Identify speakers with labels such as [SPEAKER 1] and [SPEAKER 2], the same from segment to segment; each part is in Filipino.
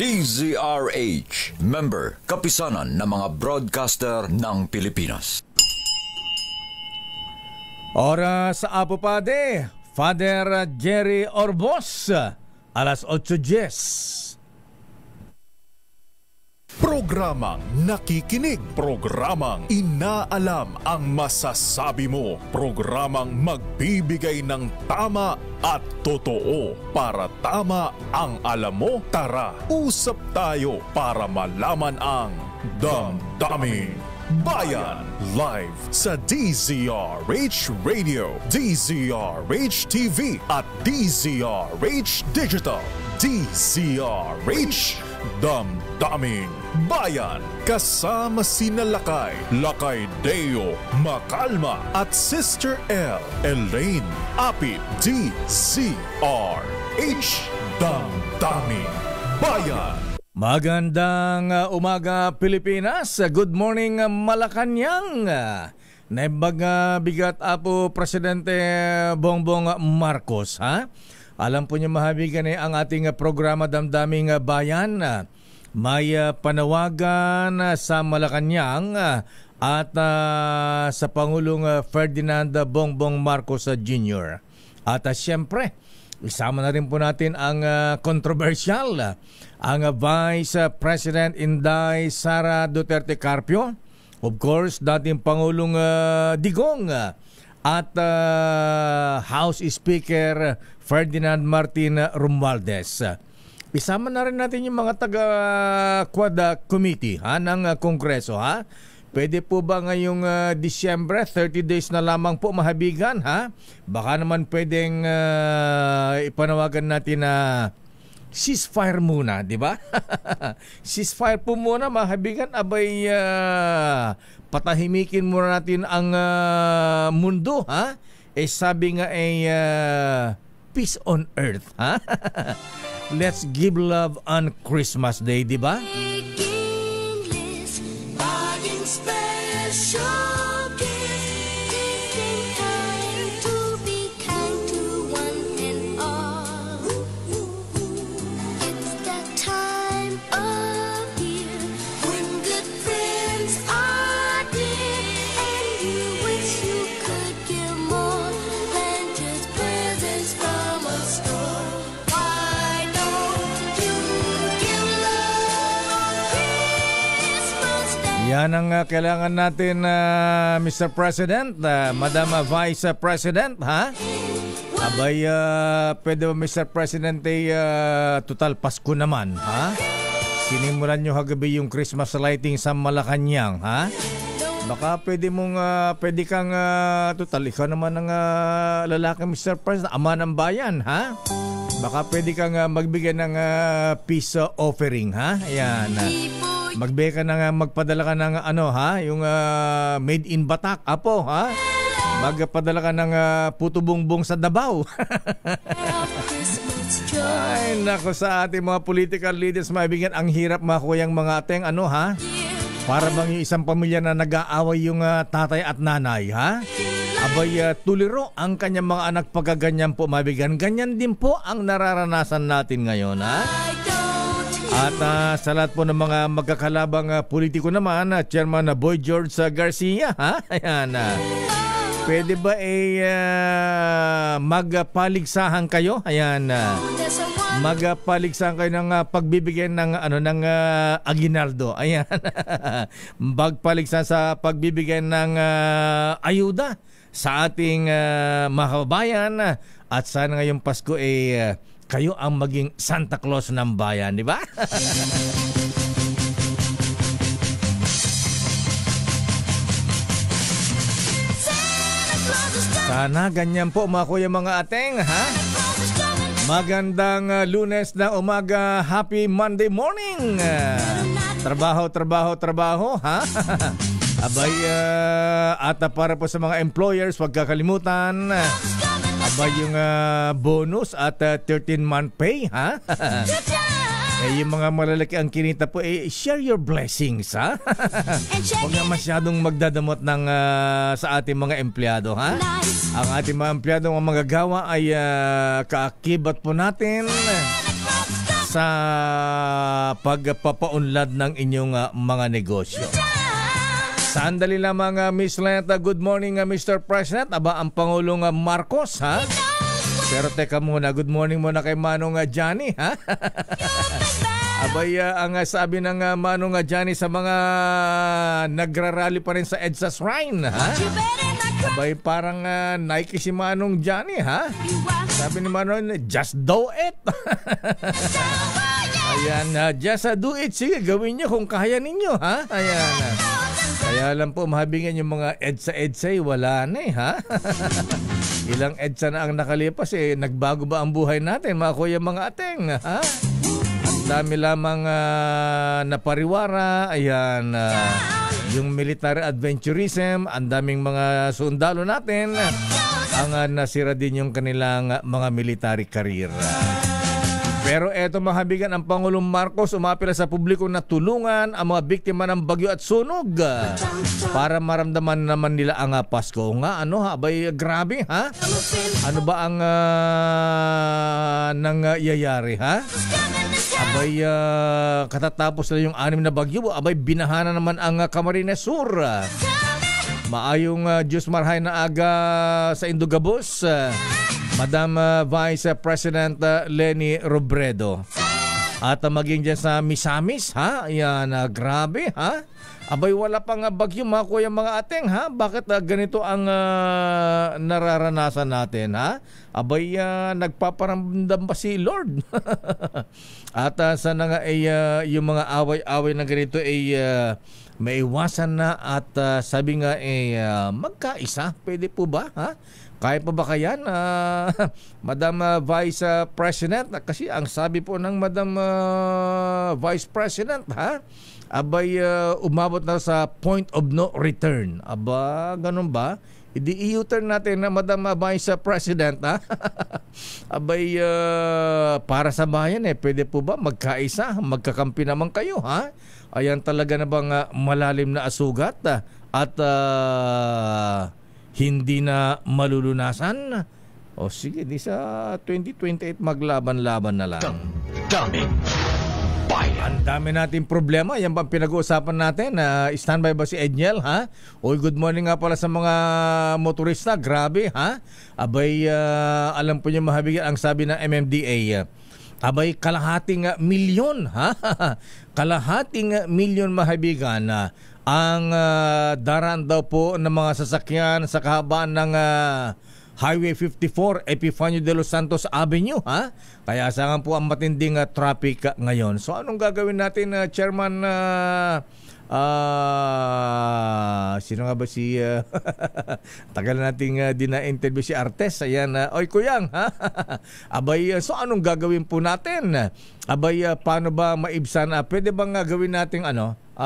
[SPEAKER 1] DZRH, member, kapisanan ng mga broadcaster ng Pilipinas.
[SPEAKER 2] Oras sa Apo Pade, Father Jerry Orbos, alas 8:10.
[SPEAKER 3] Programang nakikinig, programang inaalam ang masasabi mo, programang magbibigay ng tama at totoo para tama ang alam mo. Tara, usap tayo para malaman ang Damdaming Bayan. Live sa DZRH Radio, DZRH TV at DZRH Digital. DZRH Damdaming Bayan. Kasama sina Lakay Deo Macalma at Sister L. Elaine Apit. DZRH Damdaming Bayan.
[SPEAKER 2] Magandang umaga Pilipinas. Good morning Malacanang. Bigat Apo Presidente Bongbong Marcos, ha? Alam po niyo mahabigan ang ating programa Damdaming Bayan. May panawagan sa Malacanang at sa Pangulong Ferdinand Bongbong Marcos Jr. At siyempre, isama na rin po natin ang kontrobersyal, ang Vice President Inday Sara Duterte Carpio. Of course, dating Pangulong Digong at House Speaker Ferdinand Martin Romualdez. Isama na rin natin yung mga taga-Quad Committee ng Kongreso, ha? Pwede po ba ngayong Disyembre, 30 days na lamang po mahabigan, ha? Baka naman pwedeng ipanawagan natin na ceasefire muna, di ba? Ceasefire po muna mahabigan, abay patahimikin muna natin ang mundo, ha? Sabi nga peace on earth, ha? Let's give love on Christmas Day, di ba? Yan ang kailangan natin, Mr. President, Madam Vice President, ha? Abay, pwede ba, Mr. President, total Pasko naman, ha? Sinimulan nyo hagabi yung Christmas lighting sa Malacanang, ha? Baka pwede kang, total, ikaw naman ang lalaki, Mr. President, ama ng bayan, ha? Baka pwede kang magbigay ng peace offering, ha? Ayan, magbigay ka magpadala ka ng yung made in Batak, Apo, ha? Magpadala ka ng puto bongbong sa Davao. Ay, nako, sa ating mga political leaders, maibigan, ang hirap makuha yung mga ating ha? Para bang yung isang pamilya na nag-aaway yung tatay at nanay, ha? Abay, tuliro ang kanyang mga anak pagkaganyan po, maibigan. Ganyan din po ang nararanasan natin ngayon, ha? At sa lahat po ng mga magkakalabang politiko naman, Chairman Boy George Garcia, ha? Ayan, pwede ba magpaligsahan kayo? Ayan, magpaligsahan kayo ng pagbibigyan ng aginaldo. Ayan, magpaligsahan sa pagbibigyan ng ayuda sa ating mga kababayan. At sana ngayong Pasko kayo ang maging Santa Claus ng bayan, di ba? Sana ganyan po mga kuya, mga ateng, ha? Magandang Lunes na umaga, happy Monday morning. Trabaho, ha? Abay, at para po sa mga employers, huwag kakalimutan, abay yung bonus at 13-month pay, ha? Yung mga malalaki ang kinita po, share your blessings, ha? Huwag na masyadong magdadamot ng, sa ating mga empleyado, ha? Ang ating mga empleyado, ang magagawa ay kaakibat po natin sa pagpapaunlad ng inyong mga negosyo. Sandali lamang, Miss Lenta. Good morning, Mr. President. Aba, ang Pangulong Marcos, ha? Pero teka muna, good morning muna kay Manong Johnny, ha? Abay, ang sabi ng Manong Johnny sa mga nagrarally pa rin sa EDSA Shrine, ha? Abay, parang Nike si Manong Johnny, ha? Sabi ni Manong, just do it. Ayan, just do it. Sige, gawin nyo kung kaya ninyo, ha? Ayan. Kaya lang po, mahabingan yung mga EDSA, wala na eh, ha? Ilang EDSA na ang nakalipas eh. Nagbago ba ang buhay natin, mga kuya, mga ateng, ha? Ang dami lamang napariwara. Ayan, yung military adventurism, ang daming mga sundalo natin ang nasira din yung kanilang mga military career. Pero eto, mga habigan, ang Pangulong Marcos umapila sa publiko na tulungan ang mga biktima ng bagyo at sunog para maramdaman naman nila ang Pasko. Nga, ano ha? Abay, grabe, ha? Ano ba ang nangyayari, ha? Abay, katatapos na yung 6 na bagyo, abay, binahana naman ang Camarines Sur. Maayong Diyos marhay na aga sa Indogabos, Madam Vice President Leni Robredo. At maging dyan sa Misamis, ha? Ayan, grabe, ha? Abay, wala pang bagyo, mga kuya, mga ateng, ha? Bakit ganito ang nararanasan natin, ha? Abay, nagpaparamdam ba si Lord? At sana nga ay yung mga away-away na ganito ay maiwasan na at sabi nga ay magkaisa. Pwede po ba, ha? Kaya pa ba kayan, Madam Vice President? Kasi ang sabi po ng Madam Vice President, ha? Abay, umabot na sa point of no return. Aba, ganun ba? I-U-turn natin na Madam Vice President, ha? Abay, para sa bayan eh, pwede po ba magkaisa? Magkakampi naman kayo, ha? Ayan, talaga na bang malalim na asugat at hindi na malulunasan? O sige, di sa 2028 maglaban-laban na lang.
[SPEAKER 1] Daming bayan.
[SPEAKER 2] Ang dami nating problema. Yan ba pinag-uusapan natin? Standby ba si Edniel, ha? Oy, good morning nga pala sa mga motorista. Grabe, ha? Abay, alam po niyo, mahabigan, ang sabi ng MMDA, abay, kalahating milyon, ha? Kalahating milyon, mahabigan, ang daraan daw po ng mga sasakyan sa kahabaan ng Highway 54 Epifanio de los Santos Avenue, ha? Kaya asahan po ang matinding traffic ngayon. So anong gagawin natin, Chairman? Sino nga ba si tagal nating di na-interview si Artes. Ayan, oy kuyang, ha? Abay, so anong gagawin po natin? Abay, paano ba maibsan? Pwede bang gawin nating 2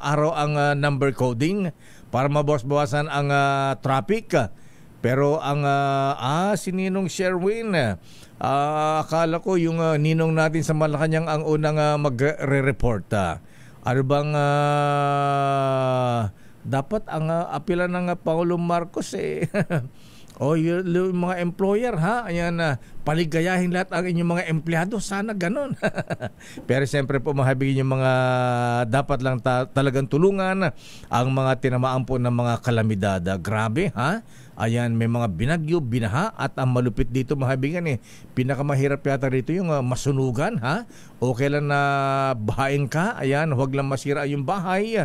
[SPEAKER 2] araw ang number coding para mabawas-bawasan ang traffic? Pero ang si Ninong Sherwin, akala ko yung ninong natin sa Malacanang ang unang magre-report. Ano bang dapat ang apela ng Pangulong Marcos eh? O yung mga employer, ha? Ayan, paligayahin lahat ang inyong mga empleyado. Sana ganun. Pero siyempre po, mahabigin yung mga dapat lang talagang tulungan ang mga tinamaan po ng mga kalamidad. Grabe, ha? Ayan, may mga binagyo, binaha, at ang malupit dito, mahabingan eh. Pinakamahirap yata rito yung masunugan, ha? Okay lang na bahain ka, ayan, huwag lang masira yung bahay.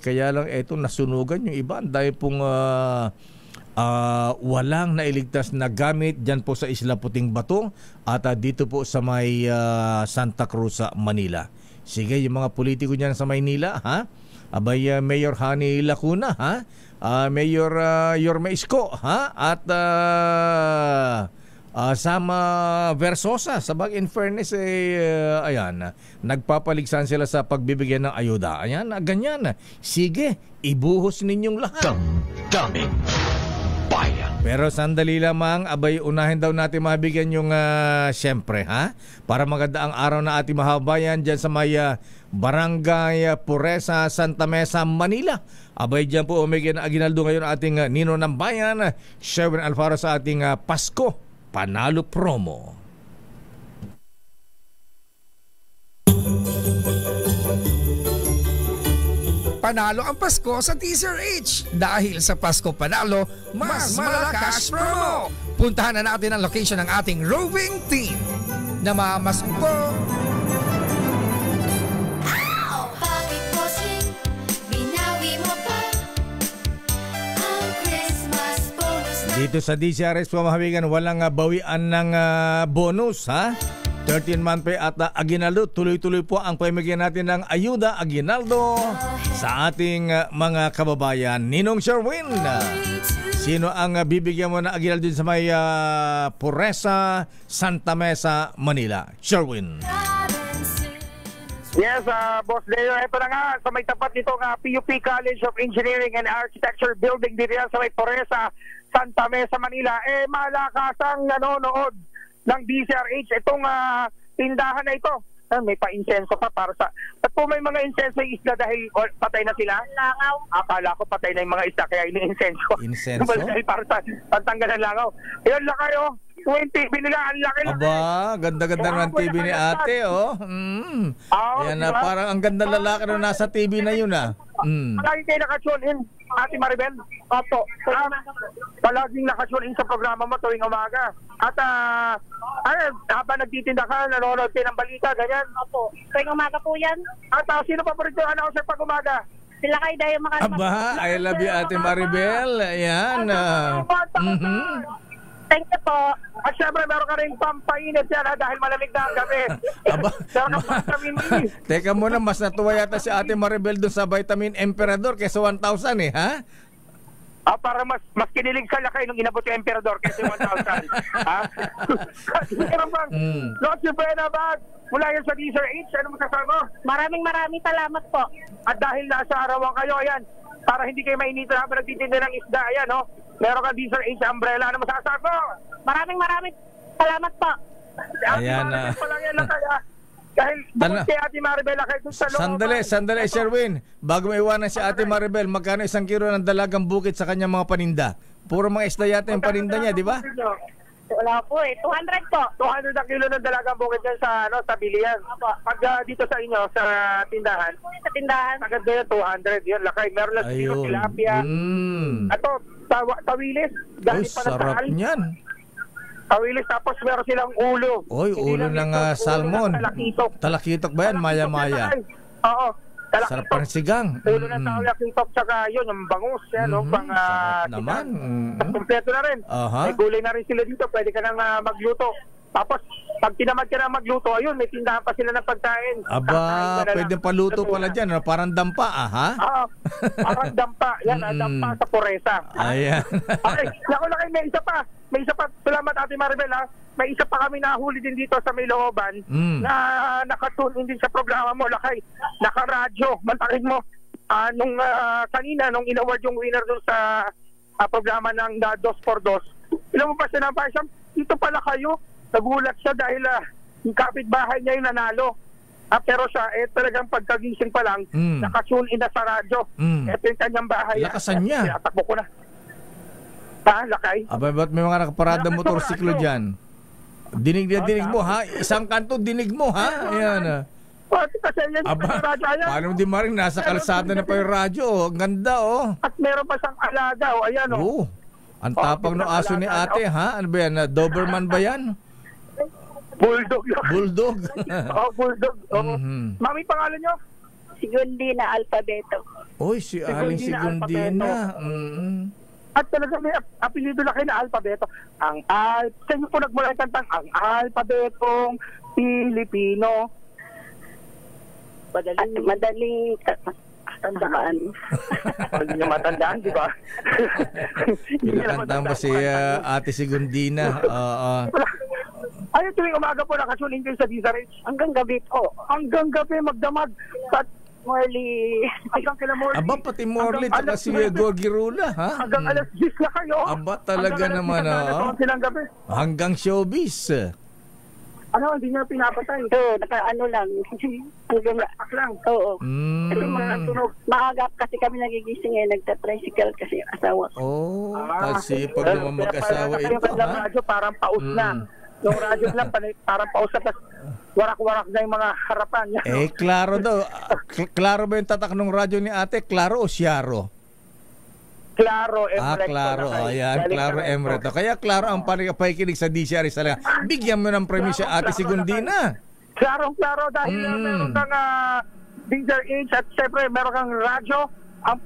[SPEAKER 2] Kaya lang eto, nasunugan yung iba. Dahil pong walang nailigtas na gamit dyan po sa Isla Puting Bato at dito po sa may Santa Cruz, Manila. Sige, yung mga politiko dyan sa Maynila, ha? Abay, Mayor Hani Lacuna, ha? Mayor Yorme Isko, ha? At Sama Versosa. Sabag, in fairness, ayan, nagpapaligsan sila sa pagbibigyan ng ayuda. Ayan, ganyan. Sige, ibuhos ninyong lahat.
[SPEAKER 1] Daming bayan.
[SPEAKER 2] Pero sandali lamang, abay, unahin daw natin mabigyan yung siyempre, ha? Para maganda ang araw na ating mahabayan dyan sa may Barangay Puresa, Santa Mesa, Manila. Abay, dyan po umigyan na aginaldo ngayon ating Nino ng Bayan, Sherwin Alfaro, sa ating Pasko Panalo Promo.
[SPEAKER 4] panalo ang Pasko sa DZRH. Dahil sa Pasko Panalo, mas malakas promo. Puntahan na natin ang location ng ating roving team. Namamasko!
[SPEAKER 5] Bakit bossing, binawi mo pa ang Christmas bonus na
[SPEAKER 2] Dito sa DZRH po mga kaibigan, walang bawian ng bonus ha. 13-month pay at aginaldo. Tuloy-tuloy po ang pamigyan natin ng ayuda aginaldo sa ating mga kababayan. Ninong Sherwin, sino ang bibigyan mo ng aginaldo sa may Puresa, Santa Mesa, Manila? Sherwin.
[SPEAKER 6] Yes, Boss Leo, ito na nga sa may tapat nito nga PUP College of Engineering and Architecture building dito yan sa may Puresa, Santa Mesa, Manila. Malakas ang nanonood ng DZRH itong tindahan na ito. May pa-insenso pa para sa... At po may mga insenso yung isda dahil patay na sila? Langaw. Akala ko patay na yung mga isda kaya ini-insenso.
[SPEAKER 2] Insenso?
[SPEAKER 6] Dahil para sa pantanggal ng langaw. Yun lang kayo. 20 binila, ang laki-laki.
[SPEAKER 2] Aba, ganda-ganda ng TV ni ate, oh. Yan na,
[SPEAKER 6] diba?
[SPEAKER 2] parang ang ganda lalaki na nasa TV na yun, ah.
[SPEAKER 6] Palagi kayo nakatune in, Ate Maribel. Opo. Palaging nakatune in sa programa mo tuwing umaga. At habang nagtitinda ka, nanonood kayo ng balita, ganyan.
[SPEAKER 7] Opo. Tuwing umaga po yan.
[SPEAKER 6] At sino pa po rin yung announcer pag umaga?
[SPEAKER 7] Sila kayo dahil
[SPEAKER 2] Aba, I love you, Ate Maribel. Ayan.
[SPEAKER 7] Thank you po.
[SPEAKER 6] At syempre, meron ka rin pampainit yan dahil malamig na ang gabi.
[SPEAKER 2] Aba,
[SPEAKER 6] Meron ka vitamin E.
[SPEAKER 2] Teka muna, mas natuwa yata si Ate Maribel dun sa Vitamin Emperador kaysa 1,000 eh, ha?
[SPEAKER 6] Para mas kinilig sa lakay nung inabot yung Emperador kaysa 1,000. Meron bang Noche Buena Bag mula yan sa DZRH? Ano masasabi mo?
[SPEAKER 7] Maraming salamat po.
[SPEAKER 6] At dahil nasa arawan kayo, ayan, para hindi kayo mainitan habang nagtitinda ng isda, ayan, no? Meron ka DZRH umbrella. Ano masasabi mo?
[SPEAKER 7] Maraming salamat po.
[SPEAKER 2] Ayan,
[SPEAKER 6] dahil bukod kay Ate Maribel kay sa loob.
[SPEAKER 2] Sandali, Sherwin. Bago maiwanan si Ate Maribel, magkano isang kilo ng dalagang bukid sa kanyang mga paninda? Puro mga isda yata yung paninda niya, di ba?
[SPEAKER 7] Wala po eh. 200 po.
[SPEAKER 6] 200 ang kilo ng dalagang bukid dyan sa, sa bilihan. Pag dito sa inyo, sa tindahan.
[SPEAKER 7] Sa tindahan.
[SPEAKER 6] Agad na yun, 200. Yun, lakay. Meron lang dito tilapia. Ito, tawilis.
[SPEAKER 2] Uy, sarap niyan.
[SPEAKER 6] Tawilis, tapos meron silang ulo.
[SPEAKER 2] Oy, ulo ng salmon. Talakitok ba yan? Maya-maya.
[SPEAKER 6] Oo.
[SPEAKER 2] Sarap pa ng sigang.
[SPEAKER 6] Ulo ng talakitok, tsaka yun, yung bangus. Yan, pang
[SPEAKER 2] naman.
[SPEAKER 6] Kompleto na rin. May gulay na rin sila dito. Pwede ka nang magluto. Tapos, pag tinamad ka na magluto, ayun, may tindahan pa sila ng pagkain.
[SPEAKER 2] Aba, pwede paluto pala dyan. Parang dampa, ha?
[SPEAKER 6] Oo, parang dampa. Yan, dampa sa Puresa.
[SPEAKER 2] Ayan.
[SPEAKER 6] Okay, naku, may isa pa. Salamat, Ate Maribel, ha? May isa pa kami nahuli din dito sa may looban na nakatune din sa programa mo, lakay. Nakaradyo. Mantakin mo. Kanina, nung in-award yung winner dun sa programa ng 2x2, ilan mo pa siya na parang dito pala kayo. Nagulat siya dahil yung kapitbahay niya yung nanalo. Pero siya, talagang pagkagising pa lang, nakatune in na sa radyo. Ito yung kanyang bahay.
[SPEAKER 2] Lakasan niya.
[SPEAKER 6] Tinatakbo ko na. Lakay?
[SPEAKER 2] Aba, ba't may mga nakaparada motorsiklo dyan? Dinig mo, ha? Isang kanto, dinig mo, ha? Ayan.
[SPEAKER 6] Kasi yan,
[SPEAKER 2] aba,
[SPEAKER 6] radyo,
[SPEAKER 2] paano di maring nasa kalsada na pa yung radyo? Ang ganda, oh.
[SPEAKER 6] At meron pa siyang alaga, ayan,
[SPEAKER 2] oh. Ang tapang no aso ni ate, ha? Ano ba yan? Doberman ba yan?
[SPEAKER 6] Bulldog.
[SPEAKER 2] Bulldog.
[SPEAKER 6] Bulldog. Mami, pangalan nyo?
[SPEAKER 7] Sigundina Alphabeto.
[SPEAKER 2] Oy, si Aling Sigundina.
[SPEAKER 6] At talaga may apelido na kayo na Alphabeto. Sa inyo po nagmula yung kantang, ang Alphabetong Pilipino.
[SPEAKER 7] Madaling tandaan.
[SPEAKER 6] Hindi nyo matandaan, di ba?
[SPEAKER 2] Pinakantang ba si Ate Sigundina?
[SPEAKER 6] Ayun, tuwing umaga po nakasunin kayo sa DZRH.
[SPEAKER 7] Hanggang gabi po.
[SPEAKER 6] Hanggang gabi magdamag.
[SPEAKER 7] Morley.
[SPEAKER 6] Hanggang kila Morley.
[SPEAKER 2] Aba, pati Morley at si Gorgie Rula, ha?
[SPEAKER 6] Alas 10 na kayo.
[SPEAKER 2] Aba, talaga naman, ha? Hanggang showbiz.
[SPEAKER 6] Ano, hindi niya pinapatay.
[SPEAKER 7] Oo, naka-ano lang. Hanggang
[SPEAKER 6] lang.
[SPEAKER 7] Oo.
[SPEAKER 6] Ito yung mga tunog.
[SPEAKER 7] Maaga kasi kami nagigising nagta-tricycle kasi asawa ko.
[SPEAKER 2] Kasi pag naman mag-asawa ito, ha?
[SPEAKER 6] Parang paus na. Yung radyo lang, parang pausap, warak-warak na yung mga harapan.
[SPEAKER 2] Klaro daw. Klaro ba yung tatak ng radyo ni ate? Klaro o Siaro?
[SPEAKER 6] Claro, Emret.
[SPEAKER 2] Klaro. Ayan, Klaro Emret. Kaya klaro ang pakikinig sa DCR talaga. Bigyan mo ng premisya ate Segundina.
[SPEAKER 6] Klaro dahil meron kang Deezer Age at siyempre meron kang radyo. Ang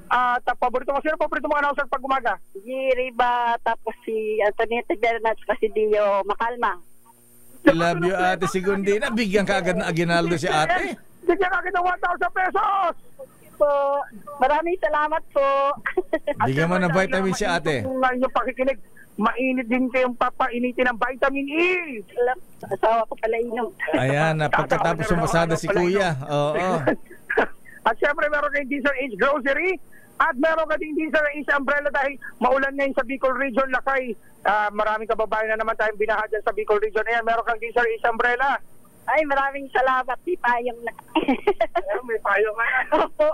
[SPEAKER 6] paborito mo, sino paborito mo announcer pag umaga?
[SPEAKER 7] Si Riba, tapos si Antonieta Bernat, kasi Dio Makalma.
[SPEAKER 2] I love you ate Segundina. Bigyan ka agad na aginaldo si ate.
[SPEAKER 6] Bigyan agad ng 1,000 pesos!
[SPEAKER 7] Po, maraming salamat po.
[SPEAKER 2] Bigyan mo ng vitamin si ate.
[SPEAKER 6] Kung inyong pakikinig, mainit din kayong papainitin ng vitamin E.
[SPEAKER 7] Asawa ko pala inom.
[SPEAKER 2] Ayan, pagkatapos sumasada si kuya. Oo.
[SPEAKER 6] At syempre meron kayong Deezer Age Grocery at meron ka din Deezer Age Umbrella dahil maulan ngayon sa Bicol Region, Lakay. Maraming kababayan na naman tayong binaha dyan sa Bicol Region. Ayan, meron kang Deezer Age Umbrella.
[SPEAKER 7] Ay, maraming salamat. Di payong na.
[SPEAKER 6] May payo ka na.
[SPEAKER 7] Opo.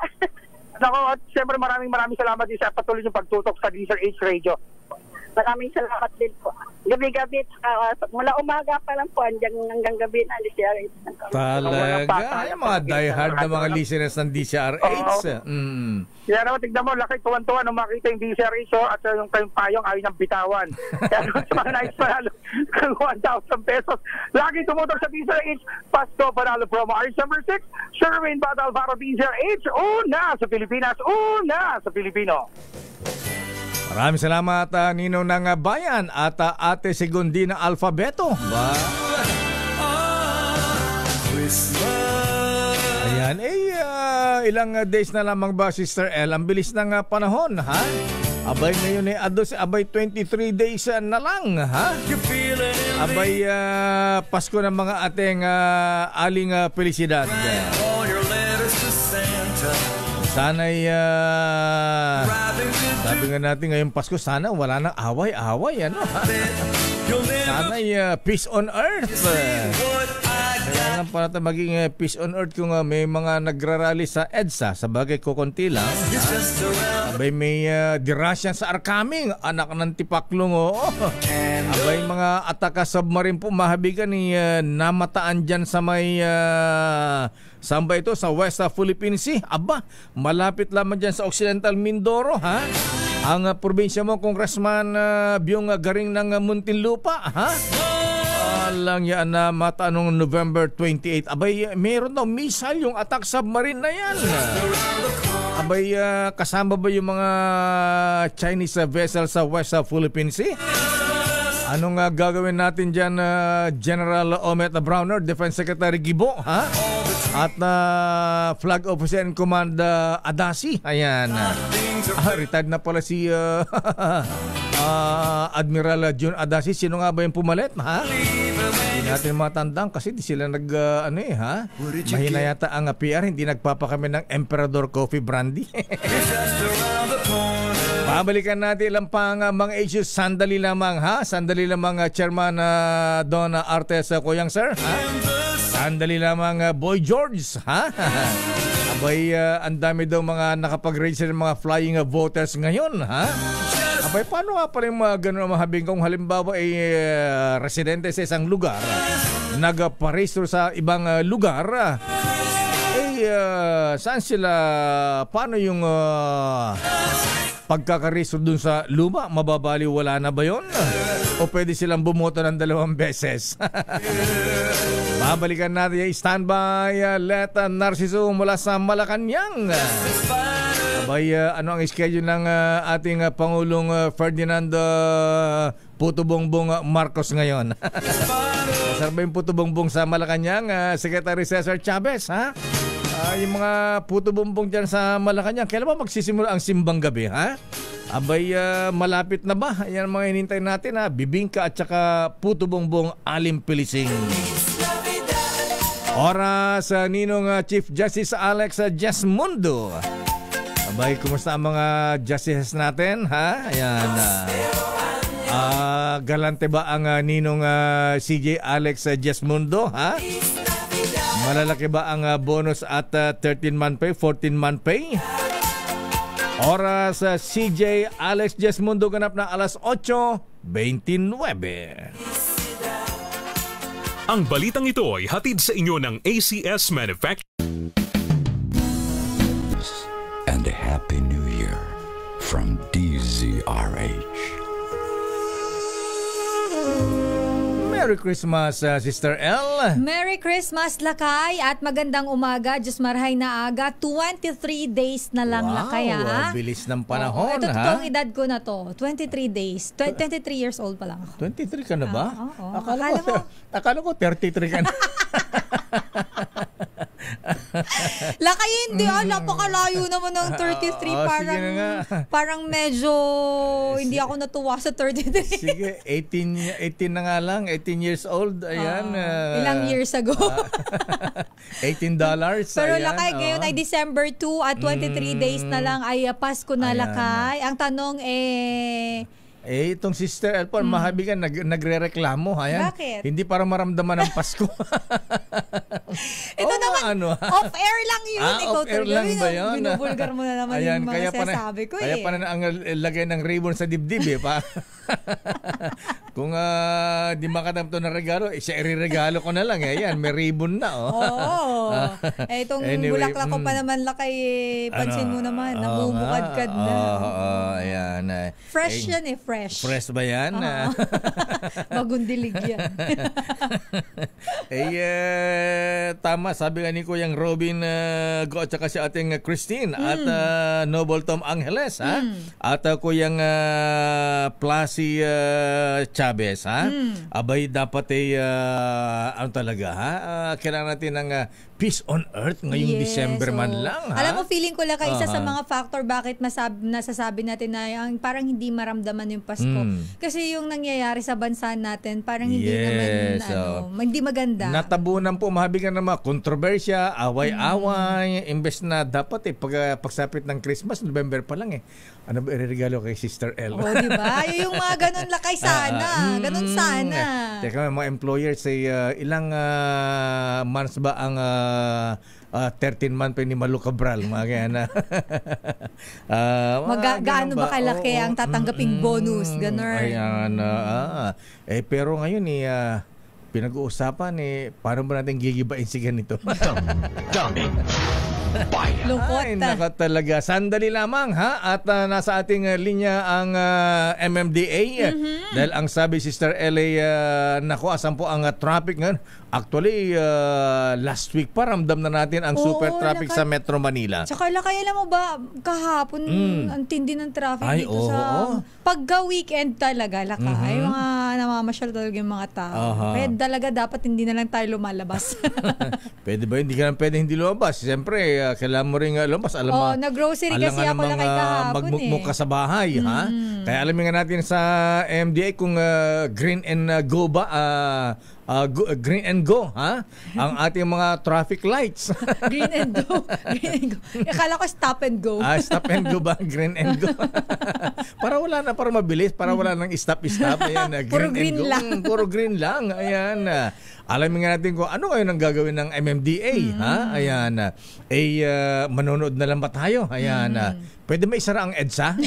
[SPEAKER 6] At syempre maraming salamat din sa patuloy yung pagtutok sa Deezer Age Radio.
[SPEAKER 7] Maraming salamat din po. Gabi-gabi, mula umaga pa lang po, hanggang gabi na DCRH.
[SPEAKER 2] Talaga. Ay, mga diehard na mga listeners ng DCRH.
[SPEAKER 6] Kaya naman, tignan mo, laki tuwan-tuwan nung makita yung DCRH at yung kayong payong ayaw ng bitawan. Kaya naman sa mga nais panalo, kang 1,000 pesos. Lagi tumutok sa DCRH, Pasko Panalo Promo. Arch number 6, Sherwin Bata Alvaro DCRH, una sa Pilipinas, una sa Pilipino.
[SPEAKER 2] Maraming salamat Ninong ng Bayan at ate Segundina Alfabeto. Ayan, ilang days na lamang ba Sister El? Ang bilis ng panahon, ha? Abay ngayon abay 23 days na lang, ha? Abay Pasko ng mga ating aling felicidad. Sana'y sabi nga natin ngayong Pasko, sana wala nang away-away, ano? Sana'y peace on earth. Kaya lang pa natin maging peace on earth kung may mga nagrarally sa EDSA. Sa bagay ko konti lang. Abay may dirasyan sa Arkaming, anak ng tipaklong, oo. Abay mga ataka submarine po mahabigan ni namataan dyan sa may saan ba ito? Sa West Philippine Sea. Aba, malapit lamang dyan sa Occidental Mindoro, ha? Ang probinsya mo, Congressman Byung Garing ng Muntinlupa, ha? Alang yan na matanong November 28. Abay, meron daw missile yung attack submarine na yan. Abay, kasama ba yung mga Chinese vessel sa West Philippine Sea? Anong gagawin natin dyan, General Omet Browner, Defense Secretary Gibo, ha? At Flag Officer in Command Adasi. Ayan. Retired na pala si Admiral June Adasi. Sino nga ba yung pumalit, ha? Hindi natin matandang kasi di sila ha? Mahina yata ang PR, hindi nagpapakami ng Emperador Coffee Brandy. Babalikan natin ilang pang mga issues. Sandali lamang, ha? Sandali lamang, Chairman Don Artes Koyang, sir, ha? Sandali lamang, Boy George, ha? Abay, ang dami daw mga nakapag-register ng mga flying voters ngayon, ha? Abay, paano nga pa rin mga ganun mahabing kung halimbawa ay residente sa isang lugar, nagparehistro sa ibang lugar, saan sila, paano yung pagkakarehistro dun sa luma, mababaliw, wala na ba yun? O pwede silang bumoto ng 2 beses? Babalikan natin yung standby, Leta Narciso mula sa Malacanang. Abay, ano ang schedule ng ating Pangulong Ferdinand Puto Bongbong Marcos ngayon? Masarap ba yung Puto Bongbong sa Malacanang, Secretary Cesar Chavez, ha? Yung mga Puto Bongbong dyan sa Malacanang, kailan ba magsisimula ang simbang gabi, ha? Abay, malapit na ba? Yan ang mga hinintay natin, ha? Bibingka at saka Puto Bongbong Alim Pilising. Oras Ninong Chief Justice Alex Jasmundo. Abay, kumusta ang mga justices natin, ha? Ayan. Galante ba ang Ninong CJ Alex Jasmundo, ha? Malalaki ba ang bonus at 13-month pay, 14-month pay? Oras CJ Alex Jasmundo ganap na alas 8:29.
[SPEAKER 3] Ang balitang ito ay hatid sa inyo ng ACS Manufacturing.
[SPEAKER 8] And a Happy New Year from DZRH.
[SPEAKER 2] Merry Christmas, Sister L.
[SPEAKER 9] Merry Christmas, Lakay, at magandang umaga. Diyos marahay na aga. 23 days na lang, Lakay, ha?
[SPEAKER 2] Bilis ng panahon,
[SPEAKER 9] ito,
[SPEAKER 2] ha?
[SPEAKER 9] totoong edad ko na to. 23 days. 23 years old pa lang ako.
[SPEAKER 2] 23 ka na ba?
[SPEAKER 9] Oo.
[SPEAKER 2] Akala ko 33 ka na.
[SPEAKER 9] Lakay, hindi, napakalayo naman ng 33. Parang medyo hindi ako natuwa sa 33.
[SPEAKER 2] Sige, 18 na nga lang, 18 years old, ayan.
[SPEAKER 9] Ilang years ago.
[SPEAKER 2] $18.
[SPEAKER 9] Pero
[SPEAKER 2] ayan,
[SPEAKER 9] Lakay, ngayon ay December 2 at 23 days na lang ay Pasko na,
[SPEAKER 2] Ayan.
[SPEAKER 9] Lakay. Ang tanong
[SPEAKER 2] itong Sister Elpon, mahabigan, nagre-reklamo. Ayan.
[SPEAKER 9] Bakit?
[SPEAKER 2] Hindi para maramdaman ng Pasko.
[SPEAKER 9] Ito naman, off-air lang yun. Ikaw
[SPEAKER 2] off-air lang ba yun?
[SPEAKER 9] Binubulgar mo na naman
[SPEAKER 2] Ayan,
[SPEAKER 9] yung mga sinasabi ko.
[SPEAKER 2] Kaya pa na ang lagay ng ribbon sa dibdib. Kung di makatamto ng regalo, siya i-regalo ko na lang. Ayan, may ribbon na.
[SPEAKER 9] Oo. Itong bulaklak ko pa naman, Lakay, pansin mo naman, namumukadkad na.
[SPEAKER 2] Ayan.
[SPEAKER 9] Fresh yan fresh.
[SPEAKER 2] Fresh ba yan?
[SPEAKER 9] Bagong dilig yan.
[SPEAKER 2] Tama, sabi nga ni Kuyang Robin Go at saka si ating Christine at Noble Tom Angeles, ha? At Kuyang Plasi Chavez, ha? Abay, dapat ano talaga, ha? Kailangan natin ng peace on earth ngayong December man lang, ha?
[SPEAKER 9] Alam mo, feeling ko lang isa sa mga factor bakit nasasabi natin na parang hindi maramdaman yung Pasko. Kasi yung nangyayari sa bansa natin, parang hindi naman, hindi maganda.
[SPEAKER 2] Natabunan po, mahabigan ng mga kontrobersya, away-away, imbes na dapat pagsapit ng Christmas, November pa lang ano ba iregalo kay Sister L?
[SPEAKER 9] Di ba? Yung mga ganun, Lakay, sana. Ganun sana.
[SPEAKER 2] Teka, mga employers, ilang months ba ang 13 month pa ni Malu Cabral, mga kaya na.
[SPEAKER 9] Gaano ba kalaki ang tatanggaping bonus? Ganun.
[SPEAKER 2] Ayan. Pero ngayon, pinag-uusapan, paano ba natin gigibain si ganito?
[SPEAKER 8] Daming bayan.
[SPEAKER 9] Lungkot.
[SPEAKER 2] Ay, naka talaga. Sandali lamang, ha? At nasa ating linya ang MMDA. Dahil ang sabi Sister LA, naku, asan po ang traffic ngayon? Actually, last week pa ramdam na natin ang super traffic sa Metro Manila.
[SPEAKER 9] Tsaka Lakay, alam mo ba, kahapon ang tindi ng traffic dito sa pagka-weekend talaga, Lakay. Mga namamasyal talaga yung mga tao. Kaya talaga dapat hindi na lang tayo lumalabas.
[SPEAKER 2] Pwede ba? Hindi ka lang pwede hindi lumabas. Siyempre, kailangan mo rin lumabas.
[SPEAKER 9] Nag-grocery kasi ako Lakay kahapon
[SPEAKER 2] magmukmuk ka sa bahay, ha? Kaya alamin nga natin sa MDA kung green and go ba, green and go, ha? Ang ating mga traffic lights.
[SPEAKER 9] Green and go. Akala ko stop and go.
[SPEAKER 2] Stop and go ba? Green and go. Para wala na, para mabilis, para wala nang stop. Ayan,
[SPEAKER 9] Puro green
[SPEAKER 2] and go.
[SPEAKER 9] lang.
[SPEAKER 2] Puro green lang. Ayan. Alamin nga natin kung ano ngayon ang gagawin ng MMDA, ha? Ayan. Manonood na lang ba tayo? Ayan. Pwede may isara ang EDSA?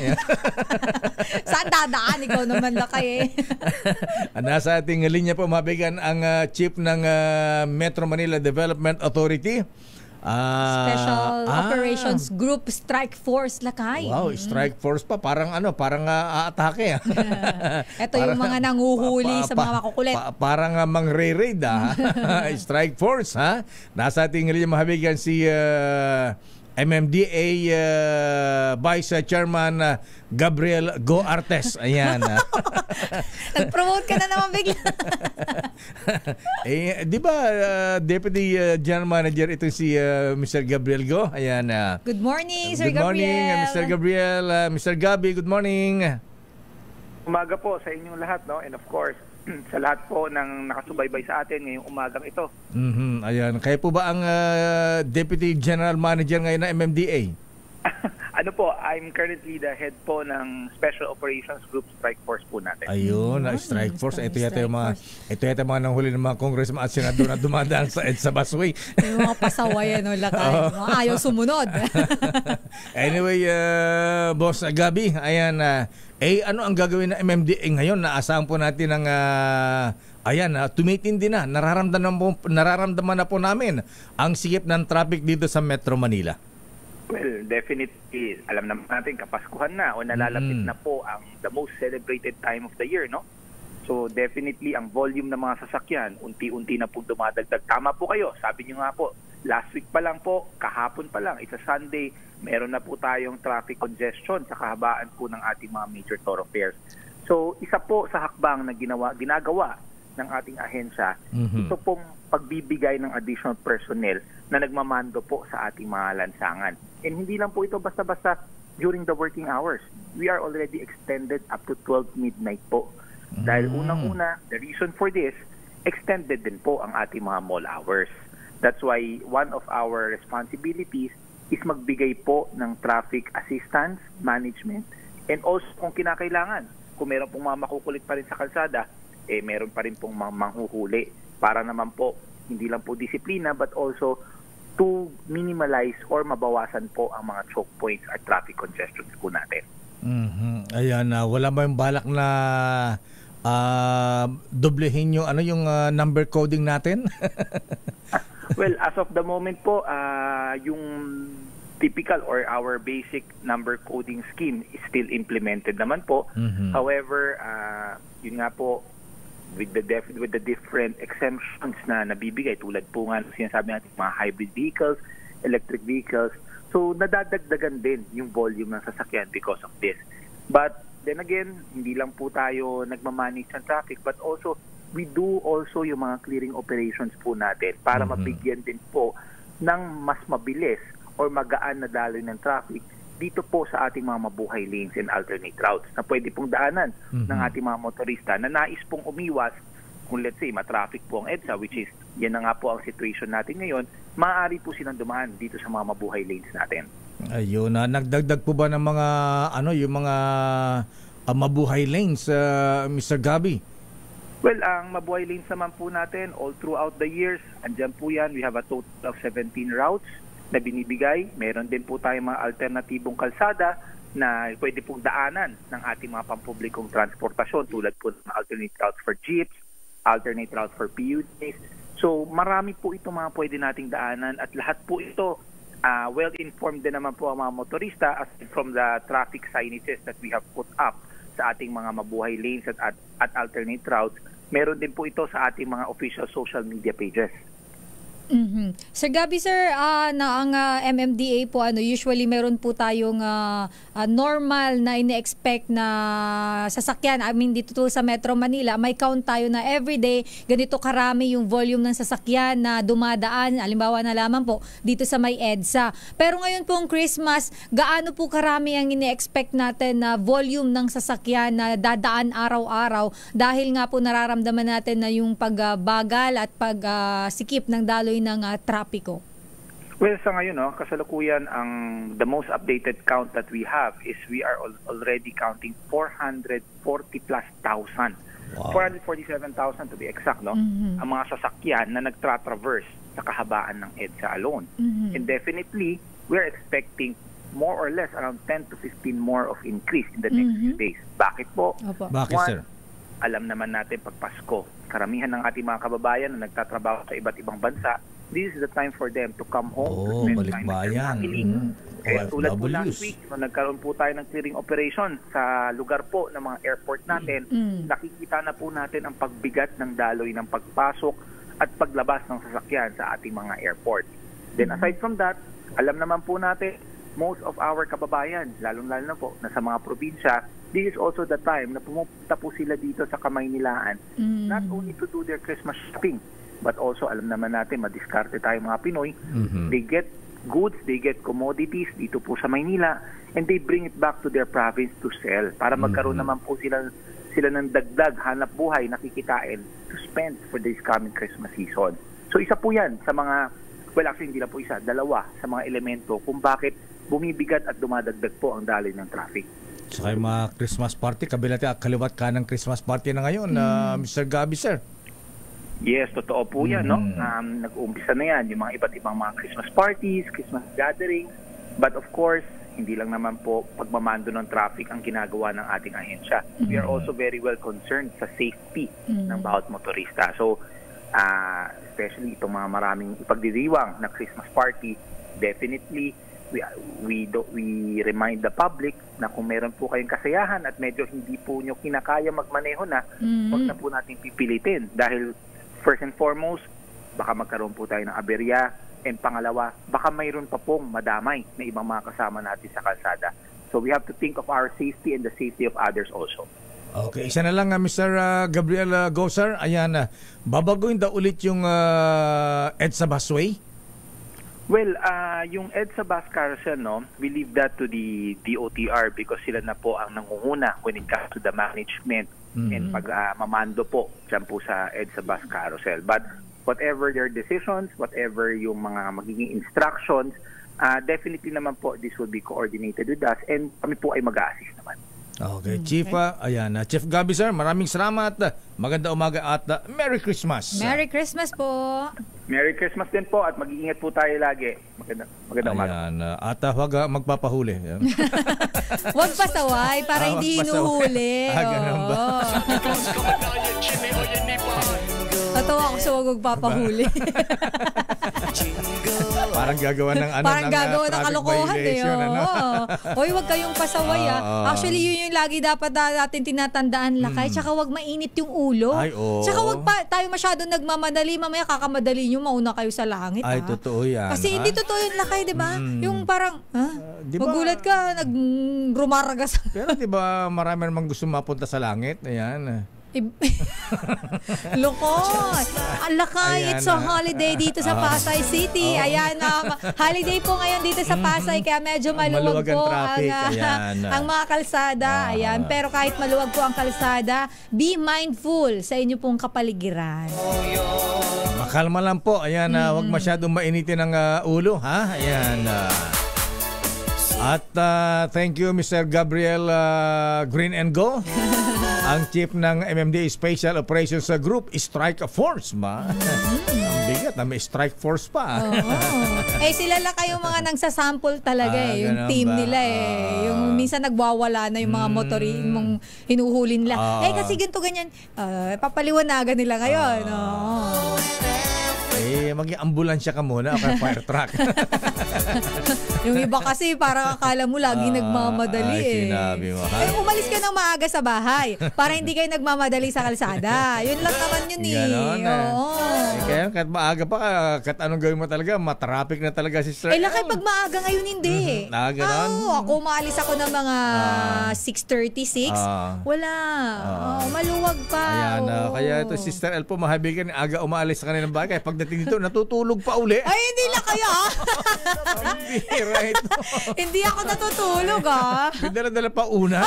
[SPEAKER 9] Saan dadaan? Ikaw naman, Lakay.
[SPEAKER 2] Nasa ating linya po, mabigan ang chief ng Metro Manila Development Authority.
[SPEAKER 9] Special Operations Group Strike Force, Lakay.
[SPEAKER 2] Wow, Strike Force pa. Parang aatake.
[SPEAKER 9] Ito yung mga nanguhuli sa mga makukulit.
[SPEAKER 2] Parang mang-raid, Strike Force, ha? Nasa ating linya mabigan si MMDA Vice Chairman Gabriel Go Artes. Ayan.
[SPEAKER 9] Nag-promote ka na naman bigla.
[SPEAKER 2] Di ba Deputy General Manager ito si Mr. Gabriel Go? Ayan.
[SPEAKER 9] Good morning, Sir
[SPEAKER 2] Gabriel. Good morning, Mr. Gabriel. Mr. Gabi, good morning.
[SPEAKER 6] Umaga po sa inyong lahat, no? And of course, sa lahat po ng nakasubaybay sa atin ngayong umagang ito.
[SPEAKER 2] Ayan. Kayo po ba ang Deputy General Manager ngayon ng MMDA?
[SPEAKER 6] Ano po, I'm currently the head po ng Special Operations Group Strike Force po natin.
[SPEAKER 2] Ayun, Strike Force. Ito yata yung mga nanghuli ng mga congressman at senador na dumadaan sa EDSA busway.
[SPEAKER 9] Yung mga pasaway, Lakay. Mga ayaw sumunod.
[SPEAKER 2] Anyway, Boss Gabi, ayan, ano ang gagawin ng MMDA ngayon? Naasahan po natin ng ayan, tumitindi na. Nararamdaman na po namin ang sikip ng traffic dito sa Metro Manila.
[SPEAKER 10] Well, definitely, alam naman natin, Kapaskuhan na o nalalapit na po ang the most celebrated time of the year, no? So definitely, ang volume ng mga sasakyan, unti-unti na po dumadagdag. Tama po kayo, sabi niyo nga po, last week pa lang po, kahapon pa lang, it's a Sunday, meron na po tayong traffic congestion sa kahabaan po ng ating mga major thoroughfares. So isa po sa hakbang na ginagawa ng ating ahensya, ito pong pagbibigay ng additional personnel na nagmamando po sa ating mga lansangan. And hindi lang po ito basta-basta during the working hours. We are already extended up to 12 midnight po. Dahil unang-una, the reason for this, extended din po ang ating mga mall hours. That's why one of our responsibilities is magbigay po ng traffic assistance, management, and also kung kinakailangan, kung meron pong mga makukulit pa rin sa kalsada, meron pa rin pong mga manghuhuli para naman po, hindi lang po disiplina, but also to minimalize or mabawasan po ang mga choke points at traffic congestions po natin.
[SPEAKER 2] Ayan, wala ba yung balak na doblehin yung number coding natin?
[SPEAKER 10] Well, as of the moment po, yung typical or our basic number coding scheme is still implemented naman po. However, yun nga po, with the different exemptions na nabibigay, tulad po nga sinasabi natin mga hybrid vehicles, electric vehicles, so nadadagdagan din yung volume ng sasakyan because of this. But then again, hindi lang po tayo nagmamanage ng traffic, but also we do also yung mga clearing operations po natin para mabigyan din po ng mas mabilis or magaan na daloy ng traffic dito po sa ating mga mabuhay lanes and alternate routes na pwede pong daanan ng ating mga motorista na nais pong umiwas kung let's say matraffic po ang EDSA, which is yan na nga po ang situation natin ngayon, maaari po silang dumaan dito sa mga mabuhay lanes natin.
[SPEAKER 2] Ayun, nagdagdag po ba ng mga yung mga mabuhay lanes, Mr. Gabby?
[SPEAKER 10] Well, ang mabuhay lanes naman po natin all throughout the years, andyan po yan, we have a total of 17 routes na binibigay. Meron din po tayong mga alternatibong kalsada na pwede pong daanan ng ating mga pampublikong transportasyon tulad po ng alternate routes for jeeps, alternate routes for PUDs. So marami po ito mga pwede nating daanan at lahat po ito well-informed din naman po ang mga motorista as from the traffic signages that we have put up sa ating mga mabuhay lanes at alternate routes. Meron din po ito sa ating mga official social media pages.
[SPEAKER 9] Sir Gabby, sir, na ang MMDA po, usually meron po tayong normal na ine-expect na sasakyan. I mean, dito sa Metro Manila, may count tayo na everyday, ganito karami yung volume ng sasakyan na dumadaan. Halimbawa na lamang po, dito sa may EDSA. Pero ngayon pong Christmas, gaano po karami ang ine-expect natin na volume ng sasakyan na dadaan araw-araw dahil nga po nararamdaman natin na yung pagbagal at pagsikip ng daloy ng trapiko?
[SPEAKER 10] Well, sa ngayon, kasalukuyan, the most updated count that we have is we are already counting 440 plus thousand. Wow. 447,000 to be exact, no? Ang mga sasakyan na nagtra-traverse sa kahabaan ng EDSA alone. And definitely, we're expecting more or less around 10 to 15 more of increase in the next few days. Bakit po?
[SPEAKER 2] Bakit, sir?
[SPEAKER 10] Alam naman natin pag Pasko, karamihan ng ating mga kababayan na nagtatrabaho sa iba't ibang bansa, this is the time for them to come home to spend time with their family. Kaya tulad po last week, nagkaroon po tayo ng clearing operation sa lugar po ng mga airport natin, nakikita na po natin ang pagbigat ng daloy ng pagpasok at paglabas ng sasakyan sa ating mga airport. Then aside from that, alam naman po natin, most of our kababayan, lalong-lalo na po, na sa mga probinsya, this is also the time na pumunta po sila dito sa Kamaynilaan, not only to do their Christmas shopping, but also alam naman natin, madiskarte tayo mga Pinoy, they get goods, they get commodities dito po sa Maynila, and they bring it back to their province to sell, para magkaroon naman po sila ng dagdag, hanap buhay, nakikitain to spend for this coming Christmas season. So isa po yan sa mga, well actually hindi lang po isa, dalawa sa mga elemento kung bakit bumibigat at dumadagdag po ang daloy ng traffic.
[SPEAKER 2] Saka yung mga Christmas party, kaliwat ka ng Christmas party na ngayon, Mr. Gabby, sir.
[SPEAKER 10] Yes, totoo po yan, no? Nag-uumpisa na yan, yung mga iba't ibang mga Christmas parties, Christmas gatherings. But of course, Hindi lang naman po pagmamando ng traffic ang ginagawa ng ating ahensya. We are also very well concerned sa safety ng bawat motorista. So, especially itong mga maraming ipagdiriwang na Christmas party, definitely we remind the public na kung meron po kayong kasayahan at medyo hindi po nyo kinakaya magmaneho na, huwag na po natin pipilitin. Dahil first and foremost, baka magkaroon po tayo ng aberya, and pangalawa, baka mayroon pa pong madamay na ibang mga kasama natin sa kalsada. So we have to think of our safety and the safety of others also.
[SPEAKER 2] Okay, isa na lang Mr. Gabriel Gosar. Ayan, babaguhin daw ulit yung EDSA busway?
[SPEAKER 10] Well, yung EDSA bus carousel, no, we leave that to the DOTR because sila na po ang nangunguna when it comes to the management and pag-mamando po dyan po sa EDSA bus carousel. But whatever their decisions, whatever yung mga magiging instructions, definitely naman po this will be coordinated with us and kami po ay mag-a-assist naman.
[SPEAKER 2] Okay, Chief, ayan, Chief Gabi sir, maraming salamat. Maganda umaga at Merry Christmas.
[SPEAKER 9] Merry Christmas po.
[SPEAKER 10] Merry Christmas din po at mag-iingat po tayo lagi. Maganda umaga.
[SPEAKER 2] Ayan, at huwag magpapahuli.
[SPEAKER 9] Huwag pasaway para hindi hinuhuli.
[SPEAKER 2] Ganun ba?
[SPEAKER 9] Tatawa ako sa huwag magpapahuli.
[SPEAKER 2] Parang gagawa ng
[SPEAKER 9] parang gagawa ng kalokohan Hoy, wag kayong pasaway Actually, yun yung lagi dapat natin tinatandaan, Lakay. Tsaka wag mainit yung ulo. Tsaka wag pa tayo masyadong nagmamadali. Mamaya kakamadali nyo, mauna kayo sa langit.
[SPEAKER 2] Ay, totoo yan.
[SPEAKER 9] Kasi hindi totoo yun, Lakay, di ba? Yung parang, diba, magulat ka, nagrumargas.
[SPEAKER 2] Pero di ba marami namang gusto mapunta sa langit? Ayan.
[SPEAKER 9] Lokon. Lakay, it's a holiday dito sa Pasay City. Ayan, holiday po ngayon dito sa Pasay kaya medyo maluwag po ang mga kalsada. Ayan, pero kahit maluwag po ang kalsada, be mindful sa inyo pong kapaligiran.
[SPEAKER 2] Makalma lang po. Ayan, huwag masyadong mainitin ang ulo, ha? Ayan. At thank you Mr. Gabriel Green and Go. Ang chief ng MMDA Special Operations Group, Strike Force ba? Ang bigat na may Strike Force pa.
[SPEAKER 9] Sila lang kayo mga nagsasample talaga yung team nila Yung minsan nagwawala na yung mga motorin mong hinuhuli nila. Kasi ganito ganyan, papaliwanagan nila ngayon.
[SPEAKER 2] Maging ambulansya ka muna o fire truck.
[SPEAKER 9] Yung iba kasi parang akala mo lagi nagmamadali
[SPEAKER 2] Sinabi mo,
[SPEAKER 9] umalis ka ng maaga sa bahay para hindi kayo nagmamadali sa kalsada. Yun lang naman yun
[SPEAKER 2] Ganon, kaya kahit maaga pa, kahit anong gawin mo talaga, matraffic na talaga si Sir.
[SPEAKER 9] Lakay pag maaga ngayon hindi. Ako umalis ako ng mga 6:36. Wala. Maluwag pa.
[SPEAKER 2] Ayan, kaya ito Sister El po, mahabigan, aga umaalis sa kanilang bagay. Pagdating dito, natutulog pa uli.
[SPEAKER 9] Ay, hindi na kaya.
[SPEAKER 2] Right.
[SPEAKER 9] Hindi ako natutulog
[SPEAKER 2] May dala-dala pa una.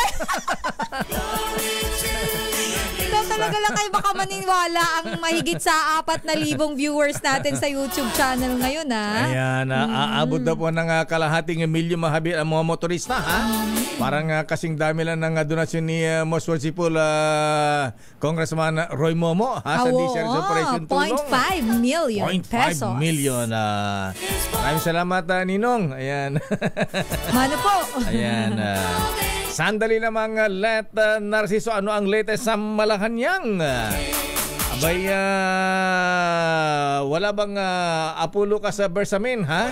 [SPEAKER 9] Talaga lang kayo baka maniniwala ang mahigit sa 4,000 viewers natin sa YouTube channel ngayon
[SPEAKER 2] Ayan, aabot na po ng kalahating milyon mahabi ang mga motorista Parang kasing dami lang ng donasyon ni Most Worshipful Congressman Roy Momo sa D-Series Operation Tulong.
[SPEAKER 9] 0.5 million pesos.
[SPEAKER 2] 0.5 million. Maraming salamat Ninong. Ayan.
[SPEAKER 9] Mano po.
[SPEAKER 2] Ayan. Sandali namang let Narciso, ano ang latest sa Malacanang? Abay, wala bang apulo ka sa Bersamin, ha?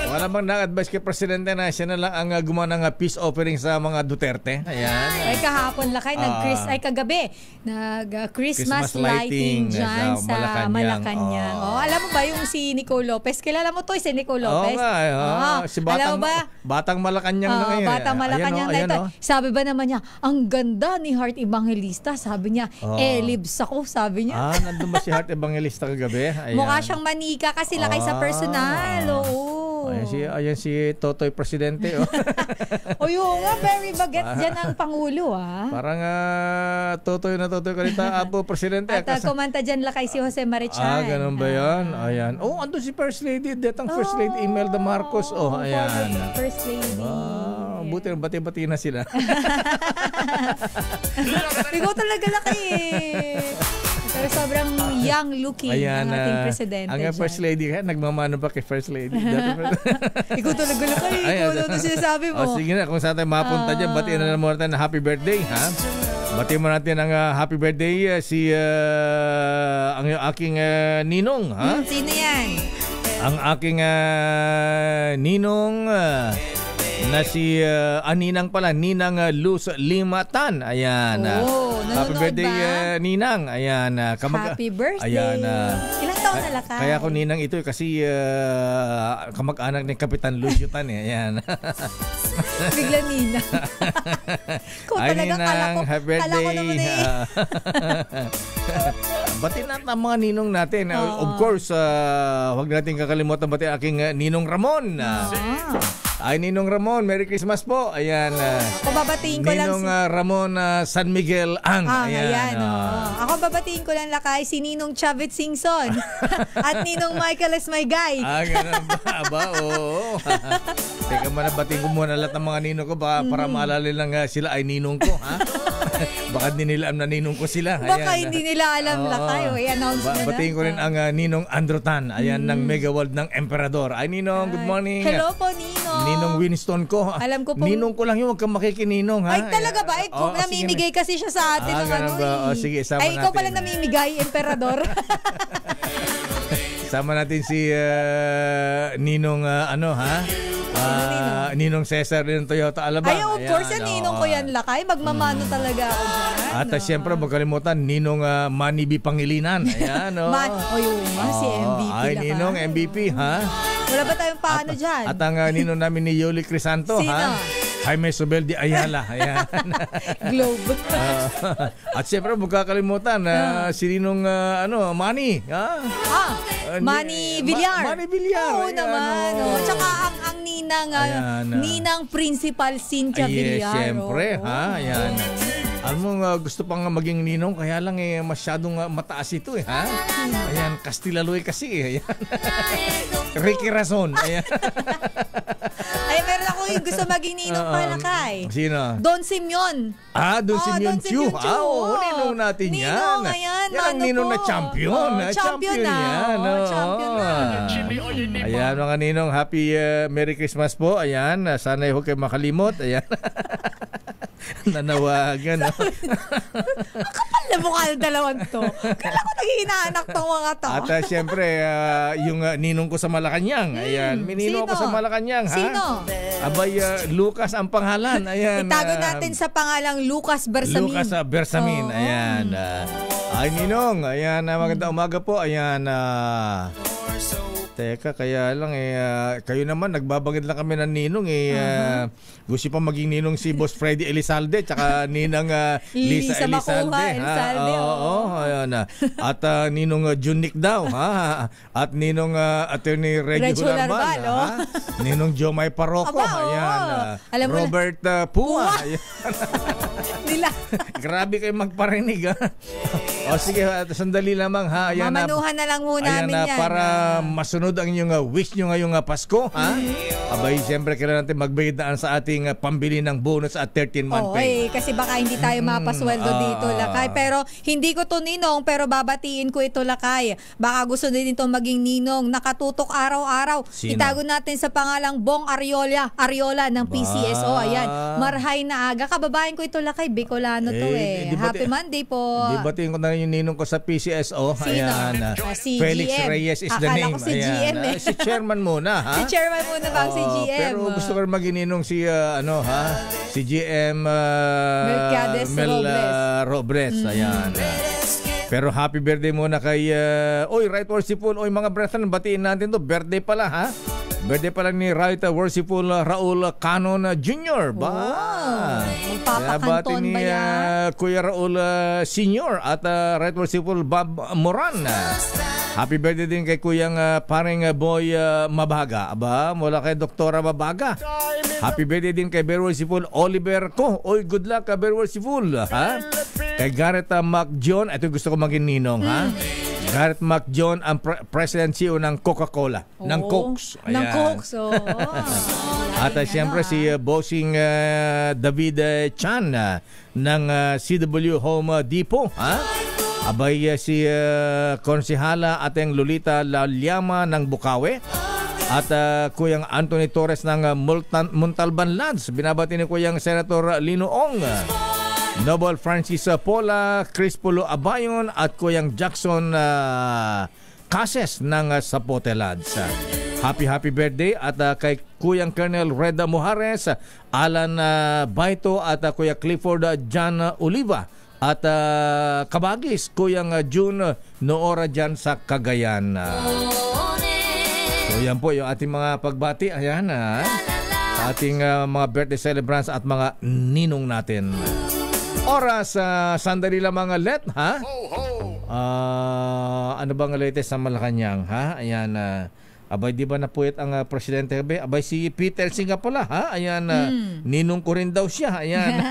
[SPEAKER 2] Wala bang na-advise kay Presidente na siya na lang ang gumawa ng peace offering sa mga Duterte? Ayan.
[SPEAKER 9] Kahapon Lakay, kagabi, Christmas lighting dyan sa Malacanang. Alam mo ba yung si Nico Lopez? Kilala mo to si Nico Lopez?
[SPEAKER 2] Si Batang Malacanang na ngayon.
[SPEAKER 9] Batang Malacanang na ito. Sabi ba naman niya, ang ganda ni Heart Evangelista. Sabi niya, libs ako, sabi niya.
[SPEAKER 2] Nandun ba si Heart Evangelista kagabi? Ayan.
[SPEAKER 9] Mukha siyang manika kasi Lakay sa personal.
[SPEAKER 2] Ayan si Totoy Presidente.
[SPEAKER 9] Yun nga, very baget dyan ang Pangulo.
[SPEAKER 2] Parang Totoy na Totoy kanita, Apo Presidente.
[SPEAKER 9] At kumanta dyan Lakay si Jose Marichan.
[SPEAKER 2] Ganun ba yan? Ayan. Andun si First Lady. Detang First Lady Imelda Marcos. Ayan.
[SPEAKER 9] First Lady.
[SPEAKER 2] Buti bati-bati na sila.
[SPEAKER 9] Ikaw talaga Lakay Pero sobrang young looking ang ating presidente.
[SPEAKER 2] Ang First Lady ka, nagmamano pa kay First Lady.
[SPEAKER 9] Ikaw talaga lang kayo. Ikaw ano sinasabi mo.
[SPEAKER 2] Sige na, kung saan tayo mapunta dyan, batiin na muna tayo na happy birthday, ha? Batiin mo natin ang happy birthday si ang aking ninong, ha?
[SPEAKER 9] Sino yan?
[SPEAKER 2] Ang aking ninong na si Ninang pala, Ninang Luz Limatan. Ayan. Happy birthday, Ninang. Ayan.
[SPEAKER 9] Happy birthday.
[SPEAKER 2] Ayan.
[SPEAKER 9] Ilang taon na lakay?
[SPEAKER 2] Kaya ko Ninang ito kasi kamag-anak ni Kapitan Luz Yutan. Ayan.
[SPEAKER 9] Bigla Ninang. Kung talagang
[SPEAKER 2] Ninang, happy birthday.
[SPEAKER 9] Kala ko naman
[SPEAKER 2] batiin natin ang mga ninong natin. Of course, huwag natin kakalimutan batiin aking Ninong Ramon. Ay, Ninong Ramon, Merry Christmas po. Ayan.
[SPEAKER 9] Ako babatiin ko
[SPEAKER 2] Ninong
[SPEAKER 9] lang
[SPEAKER 2] Ramon San Miguel Ang.
[SPEAKER 9] Ayan. Ako babatiin ko lang lakay si Ninong Chavit Singson at Ninong Michael Esmaygay.
[SPEAKER 2] Ganun ba? Oo. Teka muna, batiin ko muna lahat ng mga ninong ko para maalala lang sila ay ninong ko. Ha? Baka hindi nila alam na ninong ko sila. Ayan.
[SPEAKER 9] Baka hindi nila alam lakay. I-announce na.
[SPEAKER 2] Batiin ko rin ang Ninong Androtan. Ayan, ng Mega World ng Emperador. Ay, Ninong, good morning.
[SPEAKER 9] Hello po, Ninong.
[SPEAKER 2] Ninong Winston ko.
[SPEAKER 9] Alam ko po.
[SPEAKER 2] Ninong ko lang yun, huwag kang makikininong, ha?
[SPEAKER 9] Ay, talaga ba? Namimigay kasi siya sa atin ng ano eh.
[SPEAKER 2] Sige, sama
[SPEAKER 9] ay, ikaw pala namimigay, Emperador.
[SPEAKER 2] Sama natin si Ninong Ninong Cesar ng Toyota Alabang.
[SPEAKER 9] Ay, of course, Ninong ko yan lakay. Magmamano talaga ako dyan.
[SPEAKER 2] At siyempre, magkalimutan, Ninong Manny B. Pangilinan. Ayan,
[SPEAKER 9] si MVP
[SPEAKER 2] ay,
[SPEAKER 9] lakay.
[SPEAKER 2] Ninong MVP, ha?
[SPEAKER 9] Wala ba tayong paano dyan?
[SPEAKER 2] At ang ninong namin ni Yoli Crisanto,
[SPEAKER 9] Sino?
[SPEAKER 2] ha? Jaime Sobel de Ayala. Ayan.
[SPEAKER 9] Globe.
[SPEAKER 2] At siyempre, magkakalimutan, si Ninong Manny.
[SPEAKER 9] Manny Villar.
[SPEAKER 2] Manny Villar.
[SPEAKER 9] Oo naman. Tsaka ang Ninang Principal Cynthia Villar.
[SPEAKER 2] Yes, siyempre. Ayan. Alam mo, gusto pang maging ninong, kaya lang masyadong mataas ito ha? Ayan, Castilla-Loy kasi Ayan. Ricky Razon. Ayan.
[SPEAKER 9] Ay, meron ako yung gusto maging ninong palakay.
[SPEAKER 2] Sino?
[SPEAKER 9] Don Simeon.
[SPEAKER 2] Don Simeon Chu. Ninong natin yan.
[SPEAKER 9] Ninong, ayan.
[SPEAKER 2] Yan ang ninong na champion. Champion yan.
[SPEAKER 9] Champion na.
[SPEAKER 2] Ayan, mga ninong, happy Merry Christmas po. Ayan, sana huwag kayo makalimot. Ayan. Nanawagan.
[SPEAKER 9] Ang kapal na mukha ng dalawang to. Kala ko nag-iinaanak tong mga to.
[SPEAKER 2] At siyempre, yung ninong ko sa Malacanang. Ayan, minino ko sa Malacanang.
[SPEAKER 9] Sino?
[SPEAKER 2] Abay, Lucas ang pangalan. Ayan.
[SPEAKER 9] Itago natin sa pangalang Lucas Bersamin.
[SPEAKER 2] Lucas Bersamin. Ayan. Ay, ninong. Ayan, magandang umaga po. Ayan. Teka, kaya lang kayo naman, nagbabagid lang kami ng ninong gusto pa maging ninong si Boss Freddy Elizalde tsaka ninang Lisa Elizalde. Ayan. At ninong Junik daw, ha? At ninong Attorney Reggie Hularbal, ha? Ninong Jomay Paroko, ayan. Robert Pua.
[SPEAKER 9] Nila.
[SPEAKER 2] Grabe kayo magparinig, ha? O sige, sandali lamang, ha? Ayan,
[SPEAKER 9] mamanuhan na lang muna namin yan.
[SPEAKER 2] Para masunod ang inyong wish nyo ngayong Pasko, ha? Abay, siyempre kailangan natin magbayadaan sa ating pambili ng bonus at 13-month pay.
[SPEAKER 9] Kasi baka hindi tayo mapasweldo dito, lakay. Pero hindi ko to ninong, pero babatiin ko ito, lakay. Baka gusto din ito maging ninong, nakatutok araw-araw.
[SPEAKER 2] Sino?
[SPEAKER 9] Itago natin sa pangalang Bong Ariola ng PCSO. Ayan, marhay na aga. Kababayan ko ito, lakay. Bicolano to Happy Monday po.
[SPEAKER 2] Dibatiin ko na yung ninong ko sa PCSO.
[SPEAKER 9] Sino?
[SPEAKER 2] Ayan.
[SPEAKER 9] Si
[SPEAKER 2] Felix
[SPEAKER 9] GM.
[SPEAKER 2] Reyes is the name.
[SPEAKER 9] Akala ko si GM
[SPEAKER 2] Si chairman muna, ha?
[SPEAKER 9] Si chairman muna ba si GM?
[SPEAKER 2] Pero gusto ko rin magininong si si GM
[SPEAKER 9] Melquiades
[SPEAKER 2] Robles. Ayan. Pero happy birthday muna kay Right Worshipful. Mga brethren, batiin natin to. Birthday pala, ha? Birthday pala ni Right Worshipful Raul Canon Jr.
[SPEAKER 9] Magpapakanton
[SPEAKER 2] ni
[SPEAKER 9] ba yan?
[SPEAKER 2] Kuya Raul Sr. at Right Worshipful Bob Moran. Happy birthday din kay Kuyang paring Boy Mabaga. Mula kay Doktora Mabaga. Happy birthday din kay Very Worshipful Oliver Ko. Good luck, Very Worshipful. Ha? Kay Garrett McJohn. Ito gusto ko maging ninong, ha? Garrett McJohn, ang President CEO ng Coca-Cola. Ng Cokes.
[SPEAKER 9] Ng Cokes,
[SPEAKER 2] At siyempre si Bossing David Chan ng CW Home Depot. Ha? Abay si Konsihala ating Lolita Lalyama ng Bukawi. At Kuyang Anthony Torres ng Montalban Lands. Binabati ni Kuyang Senator Lino Ong, Noble Francis Pola, Chris Pulo Abayon at Kuyang Jackson Cases ng Sapote Lads. Happy birthday at kay Kuyang Colonel Reda Mujares, Alan Baito at Kuya Clifford John Oliva at Kabagis Kuyang June Noora dyan sa Cagayan. So yan po yung ating mga pagbati. Ayan sa ating mga birthday celebrants at mga ninong natin. Oras sandali lamang let ha. Ano bang latest sa Malacanang ha? Ayan abay di ba napuwit ang presidente abay si Peter Singa pala ha? Ayan ninong ko rin daw siya. Ayan.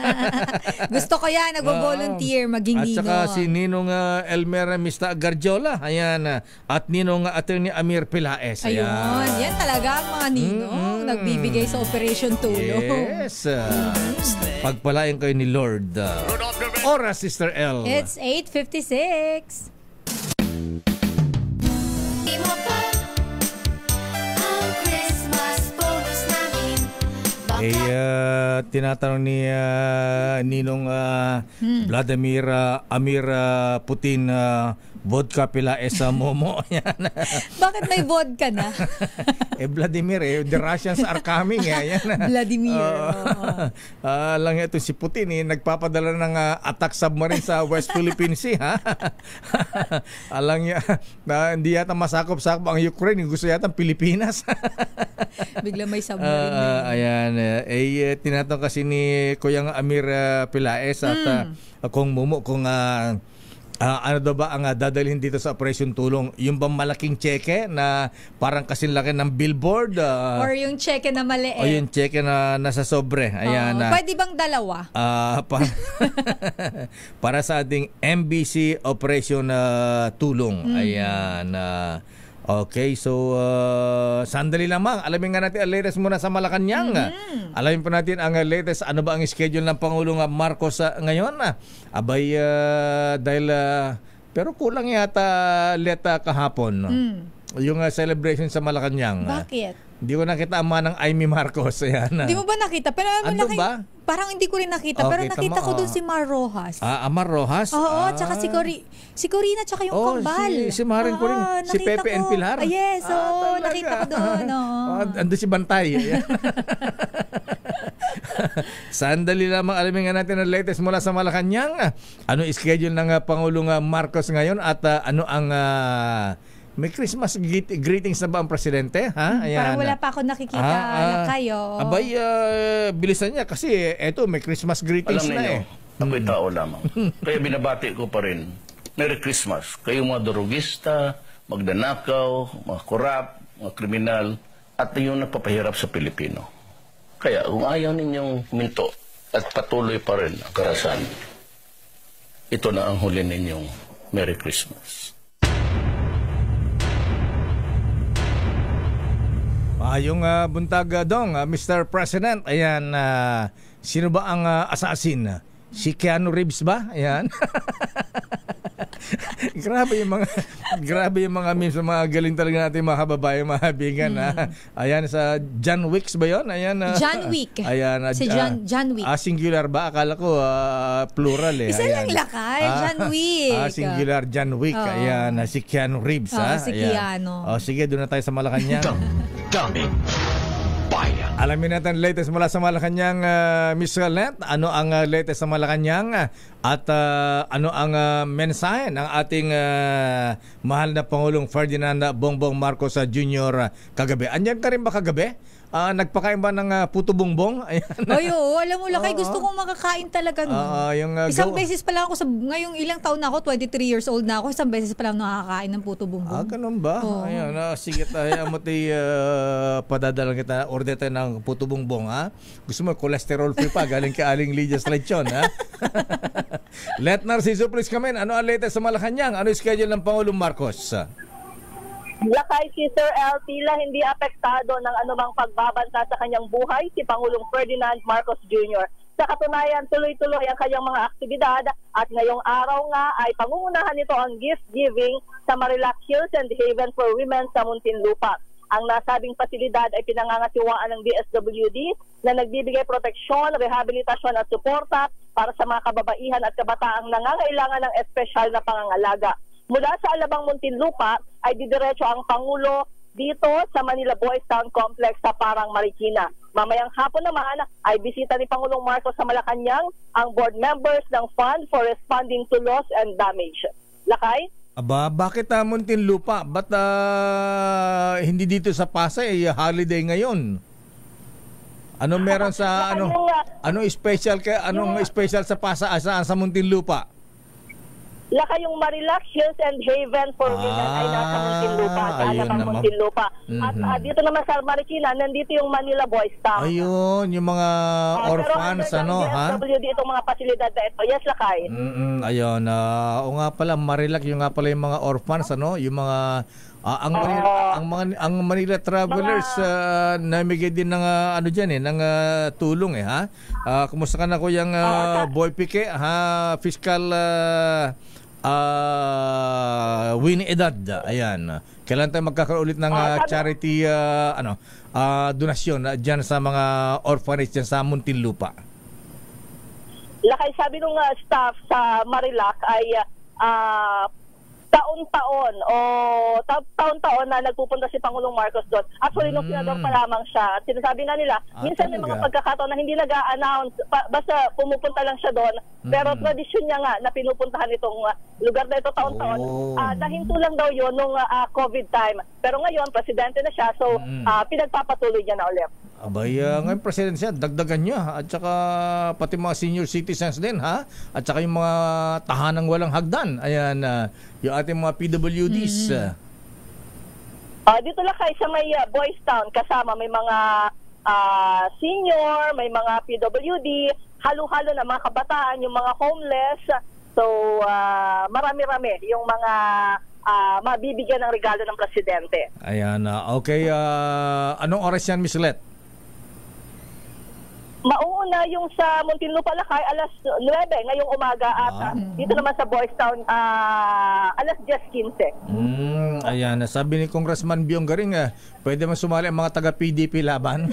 [SPEAKER 9] Gusto ko yan, nagvo-volunteer maging ninong.
[SPEAKER 2] At saka si ninong Elmer Mista Garjola. Ayan. At ninong Attorney Amir Pilaes. Ayan.
[SPEAKER 9] Ayun, yan talaga ang mga ninong nagbibigay sa Operation Tulong.
[SPEAKER 2] Yes. Pagpalain kayo ni Lord. Oras, Sister L.
[SPEAKER 9] It's 8:56.
[SPEAKER 2] Tinatanong ni Ninong Vladimir Amir Putin vodka Pilaes sa Momo. Yan.
[SPEAKER 9] Bakit may vodka na?
[SPEAKER 2] Vladimir the Russians are coming. Yan.
[SPEAKER 9] Vladimir.
[SPEAKER 2] Lang ito si Putin nagpapadala ng attack submarine sa West Philippine Sea. Ha? Alang na hindi yata masakop-sakop ang Ukraine. Gusto yata ang Pilipinas.
[SPEAKER 9] Bigla may submarine.
[SPEAKER 2] Ayan. Tinatanong kasi ni Kuyang Amir Pilaes at kung Momo kung ano daw ba ang dadalhin dito sa Operation Tulong? Yung bang malaking cheque na parang kasing laki ng billboard?
[SPEAKER 9] Or yung cheque na maliit?
[SPEAKER 2] O yung cheque na nasa sobre. Ayan.
[SPEAKER 9] Pwede bang dalawa?
[SPEAKER 2] Para sa ating MBC Operation Tulong. Ayan. Okay, so sandali lamang. Alamin nga natin ang latest muna sa Malacanang. Alamin po natin ang latest. Ano ba ang schedule ng Pangulong Marcos ngayon? Abay, dahil pero kulang yata kahapon. Yung celebration sa Malacanang.
[SPEAKER 9] Bakit?
[SPEAKER 2] Hindi ko nakita ang manang Amy Marcos. Ayan.
[SPEAKER 9] Hindi mo ba nakita? Pero
[SPEAKER 2] ba?
[SPEAKER 9] Parang hindi ko rin nakita. Pero nakita ko doon si Mar Rojas.
[SPEAKER 2] Mar Rojas?
[SPEAKER 9] Oo, tsaka si Corina, tsaka yung kambal.
[SPEAKER 2] Si Marin ko rin. Si Pepe and Pilar.
[SPEAKER 9] Yes, nakita ko doon.
[SPEAKER 2] Ando si Bantay. Sandali lamang alamin nga natin ang latest mula sa Malacanang. Ano schedule ng Pangulong Marcos ngayon at ano ang may Christmas greetings na ba ang presidente? Ha? Ayan.
[SPEAKER 9] Parang wala pa ako nakikita na kayo.
[SPEAKER 2] Abay, bilisan niya kasi eto may Christmas greetings
[SPEAKER 11] alam
[SPEAKER 2] na
[SPEAKER 11] ninyo, ako'y tao lamang. Kaya binabati ko pa rin, Merry Christmas. Kayong mga durugista, magdanakaw, mga korap, mga kriminal, at yung nagpapahirap sa Pilipino. Kaya kung ayaw ninyong minto at patuloy pa rin ang karasan, ito na ang huli ninyong Merry Christmas.
[SPEAKER 2] Yung buntag dong, Mr. President, ayan, sino ba ang assassin? Si Keanu Reeves ba? Ayan. grabe yung mga memes, mga galing talaga natin mga kababayan, mga habigan. Ayan, sa John Wicks ba yun? Ayan,
[SPEAKER 9] John Wick.
[SPEAKER 2] Ayan,
[SPEAKER 9] si John Wick.
[SPEAKER 2] Singular ba? Akala ko plural eh.
[SPEAKER 9] Isa lang lakay, John Wick.
[SPEAKER 2] Singular, John Wick. Ayan, si Keanu Reeves.
[SPEAKER 9] Si Keanu.
[SPEAKER 2] Sige, doon na tayo sa Malacanang.
[SPEAKER 1] Daming bayan.
[SPEAKER 2] Alamin natin latest mula sa Malacanang, Miss Let. Ano ang latest sa Malacanang at ano ang mensahe ng ating mahal na Pangulong Ferdinand Bongbong Marcos Jr. kagabi? Andyan ka rin ba kagabi? Nagpakain ba ng puto bongbong?
[SPEAKER 9] Alam mo lakay, gusto kong makakain talaga nun. Isang beses pa lang ako, ngayong ilang taon na ako, 23 years old na ako, isang beses pa lang nakakain ng puto bongbong.
[SPEAKER 2] Ganun ba? Ayan, sige tayo, amoy padadalang kita, order tayo ng puto bongbong, ha? Gusto mo, cholesterol free pa, galing ka Aling Lydia Lechon, ha? Let Narciso, please come in. Ano ang latest sa Malacanang? Ano yung schedule ng Pangulong Marcos?
[SPEAKER 7] Lakay si Sir L. tila hindi apektado ng anumang pagbabanta sa kanyang buhay si Pangulong Ferdinand Marcos Jr. Sa katunayan, tuloy-tuloy ang kanyang mga aktibidad at ngayong araw nga ay pangungunahan nito ang gift giving sa Marilac Hills and Haven for Women sa Muntinlupa. Ang nasabing pasilidad ay pinangangasiwaan ng DSWD na nagbibigay proteksyon, rehabilitasyon at suporta para sa mga kababaihan at kabataang nangangailangan ng espesyal na pangangalaga. Mula sa Alabang, Muntinlupa ay didiretso ang Pangulo dito sa Manila Boys Town Complex sa Parang, Marikina. Mamayang hapon naman ay bisita ni Pangulong Marcos sa Malacanang ang board members ng Fund for Responding to Loss and Damage. Lakay?
[SPEAKER 2] Aba, bakit Muntinlupa? Ba't hindi dito sa Pasay? Holiday ngayon. Ano meron sa anong special special sa Pasay sa Muntinlupa?
[SPEAKER 7] Laka yung Marilac Hills and Haven for Women ay nasa Muntinlupa, sa Alabang, Muntinlupa. At dito naman sa Marikina, nandito yung Manila Boys Town.
[SPEAKER 2] Ayun, yung mga orphans, ha?
[SPEAKER 7] DSWD itong mga pasilidad na ito. Yes, Lakay.
[SPEAKER 2] Ayun, o nga pala, Marilac, yung nga pala yung mga orphans, yung mga ang Manila Travelers namigay din ng ng tulong ha. Kumusta ka na Kuyang Boy Pique, Fiscal Winnie Edad. Ayan. Kailan tayo magkakaroon ulit ng charity donasyon diyan sa mga orphanage diyan sa Muntinlupa?
[SPEAKER 7] Lakay, sabi nung staff sa Marilac ay taon-taon na nagpupunta si Pangulong Marcos doon. Actually, nung senador pa lamang siya, at sinasabi nga nila, minsan may mga pagkakataon na hindi nag-a-announce, basta pumupunta lang siya doon. Pero tradisyon niya nga na pinupuntahan itong lugar na ito taon-taon. Nahinto lang daw yun nung COVID time. Pero ngayon, presidente na siya, so pinagpapatuloy niya na ulit.
[SPEAKER 2] Abay, ngayon president siya, dagdagan niya. At saka pati mga senior citizens din, ha? At saka yung mga tahanang walang hagdan. Ayan, yung ating mga PWDs.
[SPEAKER 7] Dito lang kayo sa may Boys Town, kasama may mga senior, may mga PWD, halo-halo na mga kabataan, yung mga homeless. So, marami-rami yung mga mabibigyan ng regalo ng presidente.
[SPEAKER 2] Ayan, okay. Anong oras yan, Miss Let?
[SPEAKER 7] Mauuna yung sa Muntinlupa, Lakay, alas 9 ngayong umaga at dito naman sa Boys Town, alas 10:15.
[SPEAKER 2] Ayan, sabi ni Congressman Biong Garing, pwede man sumali ang mga taga-PDP laban.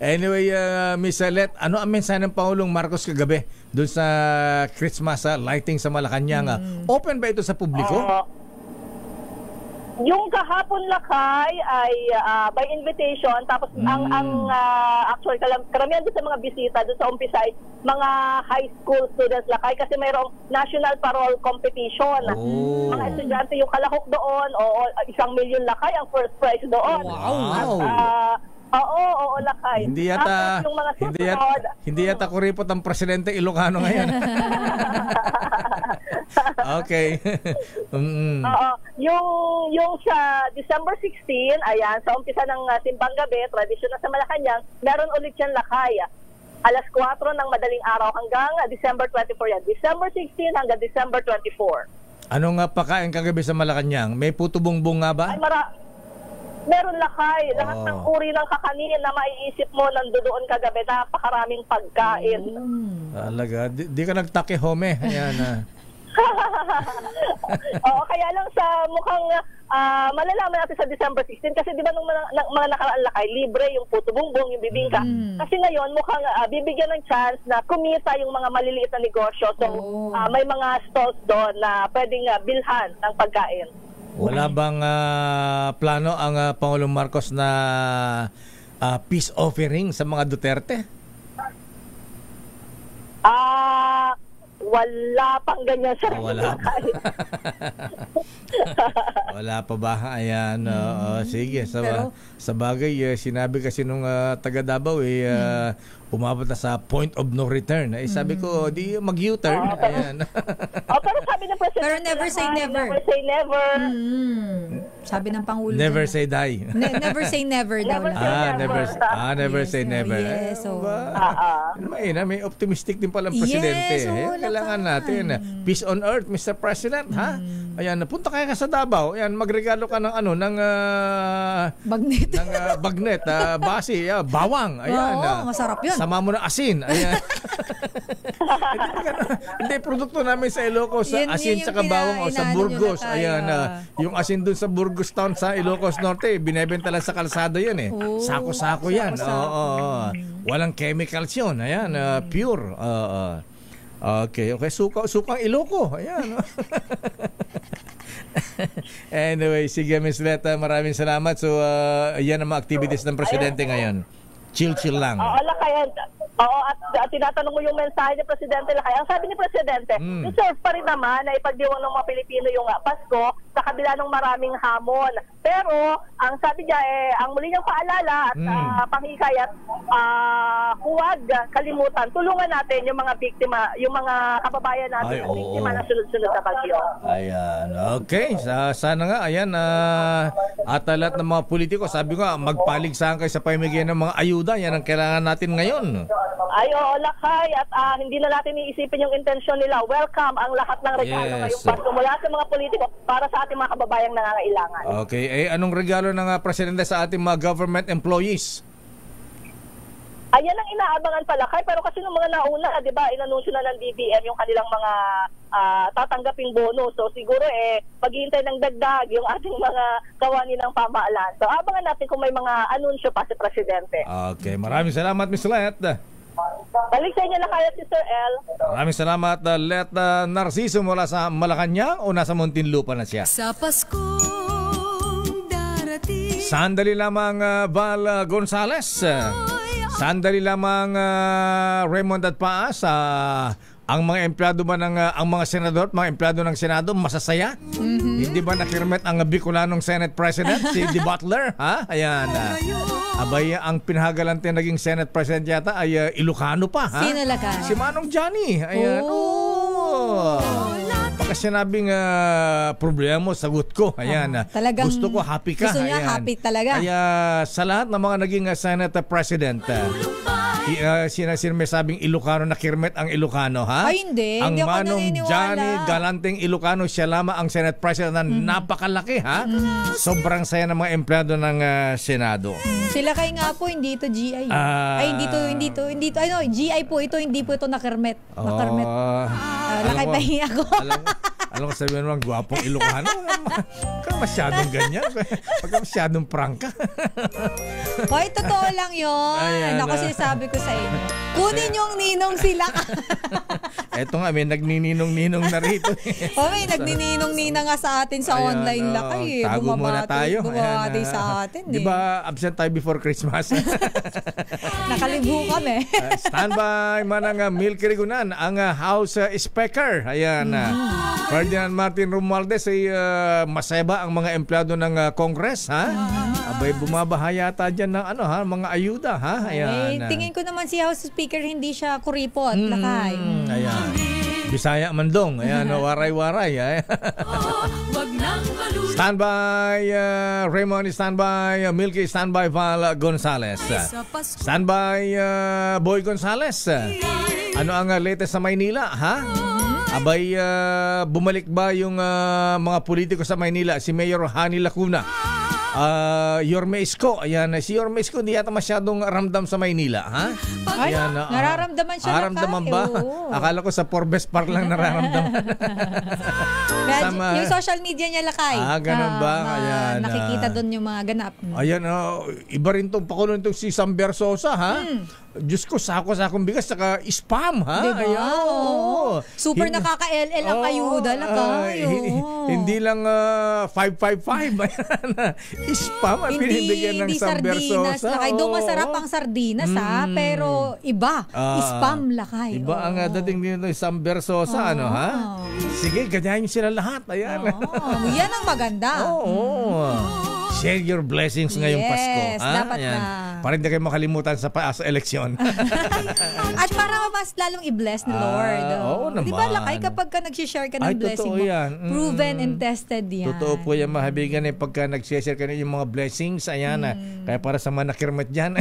[SPEAKER 2] Anyway, Miss Let, ano ang mensahe ng Pangulong Marcos kagabi doon sa Christmas lighting sa Malacanang? Open ba ito sa publiko?
[SPEAKER 7] Yung kahapon, Lakay, ay by invitation, tapos actually karamihan doon sa mga bisita doon sa umpisa ay mga high school students, Lakay, kasi mayroong national parole competition. Mga estudyante yung kalahok doon, o 1 million, Lakay ang first prize doon.
[SPEAKER 2] Wow!
[SPEAKER 7] Oo, Lakay.
[SPEAKER 2] Hindi yata kuripot ang presidente Ilocano ngayon. Okay.
[SPEAKER 7] Yung sa December 16, ayan, sa umpisa ng simbang gabi, tradisyon na sa Malacanang, meron ulit yan, Lakay. Alas 4 ng madaling araw hanggang December 24 yan. December 16 hanggang December 24.
[SPEAKER 2] Anong pakain kagabi sa Malacanang? May puto bongbong nga ba?
[SPEAKER 7] Ay, meron, Lakay. Lahat ng uri ng kakanin na maiisip mo nandoon kagabi, napakaraming pagkain.
[SPEAKER 2] Talaga, di ka nagtake home. Ayan.
[SPEAKER 7] Oo, kaya lang sa mukhang malalaman natin sa December 16 kasi di ba nung mga nakaraan, Lakay, libre yung puto bongbong, yung bibingka. Kasi ngayon mukhang bibigyan ng chance na kumita yung mga maliliit na negosyo. So may mga stalls doon na pwedeng bilhan ng pagkain.
[SPEAKER 2] Wala bang plano ang Pangulong Marcos na peace offering sa mga Duterte?
[SPEAKER 7] Wala pang ganyan sa
[SPEAKER 2] wala pa. Wala pa ba? Ayan. Sige. Sa bagay, sinabi kasi nung taga Davao, umabot na sa point of no return. Sabi ko, di mag-U-turn. Ayan.
[SPEAKER 7] Pero sabi sabi ng Presidente,
[SPEAKER 9] Pero never say never.
[SPEAKER 7] Never say never.
[SPEAKER 9] Sabi ng Pangulo.
[SPEAKER 2] Never
[SPEAKER 9] dyan.
[SPEAKER 2] say die.
[SPEAKER 9] Never say never daw.
[SPEAKER 7] Never
[SPEAKER 9] lang.
[SPEAKER 2] Never say never.
[SPEAKER 9] Yes, so.
[SPEAKER 2] May optimistic din palang presidente.
[SPEAKER 9] Yes,
[SPEAKER 2] Kailangan natin. Peace on earth, Mr. President, ha? Ayan, punta kaya ka sa Davao. Ayan, magregalo ka ng
[SPEAKER 9] bagnet.
[SPEAKER 2] Bagnet, basi, bawang. Ayan.
[SPEAKER 9] Oo, masarap yun.
[SPEAKER 2] Sama mo na asin. Ayan. Hindi, produkto namin sa Ilocos, asin tsaka bawang sa Burgos. Ayan, yung asin dun sa Burgos Town sa Ilocos Norte, binebenta lang sa kalsada yan eh. Sako-sako yan. Oo. Walang chemicals yun. Ayan, pure. Okay. Sukang Iloco. Ayan. Anyway, sige Miss Leta, maraming salamat. So, yan ang mga activities ng presidente ngayon. Chill lang.
[SPEAKER 7] At tinatanong mo yung mensahe ni Presidente Lakay. Ang sabi ni Presidente, deserve pa rin naman na ipagdiwang ng mga Pilipino yung Pasko sa kabila ng maraming hamon. Pero, ang sabi niya, ang muli niyang paalala at panghikayat, huwag kalimutan, tulungan natin yung mga biktima, yung mga kababayan natin na biktima ng sunod-sunod na bagyo.
[SPEAKER 2] Ayan, okay. Sana nga, ayan, at lahat ng mga politiko, sabi ko, magpaligsahan kayo sa pamimigay ng mga ayuda. Yan ang kailangan natin ngayon.
[SPEAKER 7] Lakay, at hindi na natin iisipin yung intensyon nila. Welcome ang lahat ng regalo ngayong Pasko mula sa mga politiko para sa ating mga kababayang nangangailangan.
[SPEAKER 2] Okay, anong regalo ng Presidente sa ating mga government employees?
[SPEAKER 7] Ayan ang inaabangan pala, Lakay, pero kasi nung mga nauna, di ba, inanunsyo na ng DBM yung kanilang mga tatanggaping bonus. So siguro maghihintay ng dagdag yung ating mga kawani ng pamahalaan. So abangan natin kung may mga anunsyo pa si Presidente.
[SPEAKER 2] Okay, maraming salamat Ms. Let.
[SPEAKER 7] Balik sa inyo na kaya si Sir El.
[SPEAKER 2] Maraming salamat Let Narciso mula sa Malacanang o nasa Muntinlupa na siya.
[SPEAKER 5] Sa Paskong darating.
[SPEAKER 2] Sandali lamang Val Gonzales. Sandali lamang Raymond at Paas. Ang mga empleyado ba ng ang mga senador at mga empleyado ng Senado masasaya? Hindi ba nakirmet ang Bicolanong Senate President si D. Butler? Ha? Ayan. Abay, ang pinhagalante naging Senate President yata ay Ilocano pa. Ha?
[SPEAKER 9] Sino laga?
[SPEAKER 2] Si Manong Johnny. Ayan. Pagka sinabing problema mo, sagot ko. Ayan.
[SPEAKER 9] Talagang
[SPEAKER 2] gusto ko happy ka.
[SPEAKER 9] Gusto niya happy talaga.
[SPEAKER 2] Kaya sa lahat ng mga naging Senate President, may sabing Ilocano na kirmet ang Ilocano, ha?
[SPEAKER 9] Ay, hindi.
[SPEAKER 2] Ang
[SPEAKER 9] hindi
[SPEAKER 2] Manong Johnny Galanteng Ilocano, siya lamang ang Senate President na napakalaki, ha? Sobrang saya ng mga empleyado ng Senado.
[SPEAKER 9] Sila kayo nga po, hindi ito GI. Hindi ito. GI po ito, hindi po ito nakarmet. Lakay pahingi ako.
[SPEAKER 2] Alam ko sabihin mo, ang gwapong Ilocano. Kaya masyadong ganyan. Pagka masyadong prangka.
[SPEAKER 9] Hoy, totoo lang yun. Ako sinasabi ko sa inyo. Kunin yung ninong sila.
[SPEAKER 2] Eto nga, may nagnininong-ninong na rito.
[SPEAKER 9] May nagnininong-ninang nga sa atin sa online lakay.
[SPEAKER 2] Tago muna tayo.
[SPEAKER 9] Bumabati sa atin.
[SPEAKER 2] Di ba absent tayo before Christmas?
[SPEAKER 9] Nakalibo kami.
[SPEAKER 2] Standby manang Milky Rigunan, ang House Speaker. Ayan. Ferdinand Martin Romualdez ay maseba ang mga empleyado ng Congress, ha? Abay, bumabahaya yata dyan ng mga ayuda, ha? Ayan.
[SPEAKER 9] Tingin ko naman si House Speaker hindi siya kuripot, lakay.
[SPEAKER 2] Ayan. Bisaya Mandong. Ayan, waray-waray. Standby Raymond, standby Milky, standby Val Gonzales. Standby Boy Gonzales. Ano ang latest sa Maynila, ha? Abay, bumalik ba yung mga politiko sa Maynila? Si Mayor Hani Lacuna, Yorme Isko. Ayan, si Yorme Isko hindi yata masyadong ramdam sa Maynila, ha?
[SPEAKER 9] Ayan, nararamdaman siya.
[SPEAKER 2] Nararamdaman ba? Akala ko sa Forbes Park lang nararamdaman.
[SPEAKER 9] Yung social media niya, lakay.
[SPEAKER 2] Ganun ba? Ayan,
[SPEAKER 9] nakikita doon yung mga ganap.
[SPEAKER 2] Ayan, iba rin itong pakulo nitong si Sam Bersosa, ha? Diyos ko, sako-sakong bigas saka spam, ha?
[SPEAKER 9] Diba?
[SPEAKER 2] Ayan,
[SPEAKER 9] super nakaka-LL ang ayuda, lakay.
[SPEAKER 2] Hindi lang 555. Ayan, spam ang pinibigyan ng Sam Bersosa.
[SPEAKER 9] Lakay. Doon masarap ang sardinas, ha? Pero iba. Spam, lakay.
[SPEAKER 2] Iba ang dating dito ng Sam Bersosa, ha? Sige, ganyan sila lahat. Ayan.
[SPEAKER 9] Yan ang maganda.
[SPEAKER 2] Share your blessings ngayong Pasko.
[SPEAKER 9] Yes, dapat na.
[SPEAKER 2] Para hindi kayo makalimutan sa eleksyon.
[SPEAKER 9] At para mas lalong i-bless ni Lord.
[SPEAKER 2] Oo naman.
[SPEAKER 9] Di ba, Lakay, kapag ka nag-share ka ng blessing mo, proven and tested yan.
[SPEAKER 2] Totoo po yan, mahabigan, pagka nag-share ka ng mga blessings, ayan kaya para sa mga nakirmat dyan.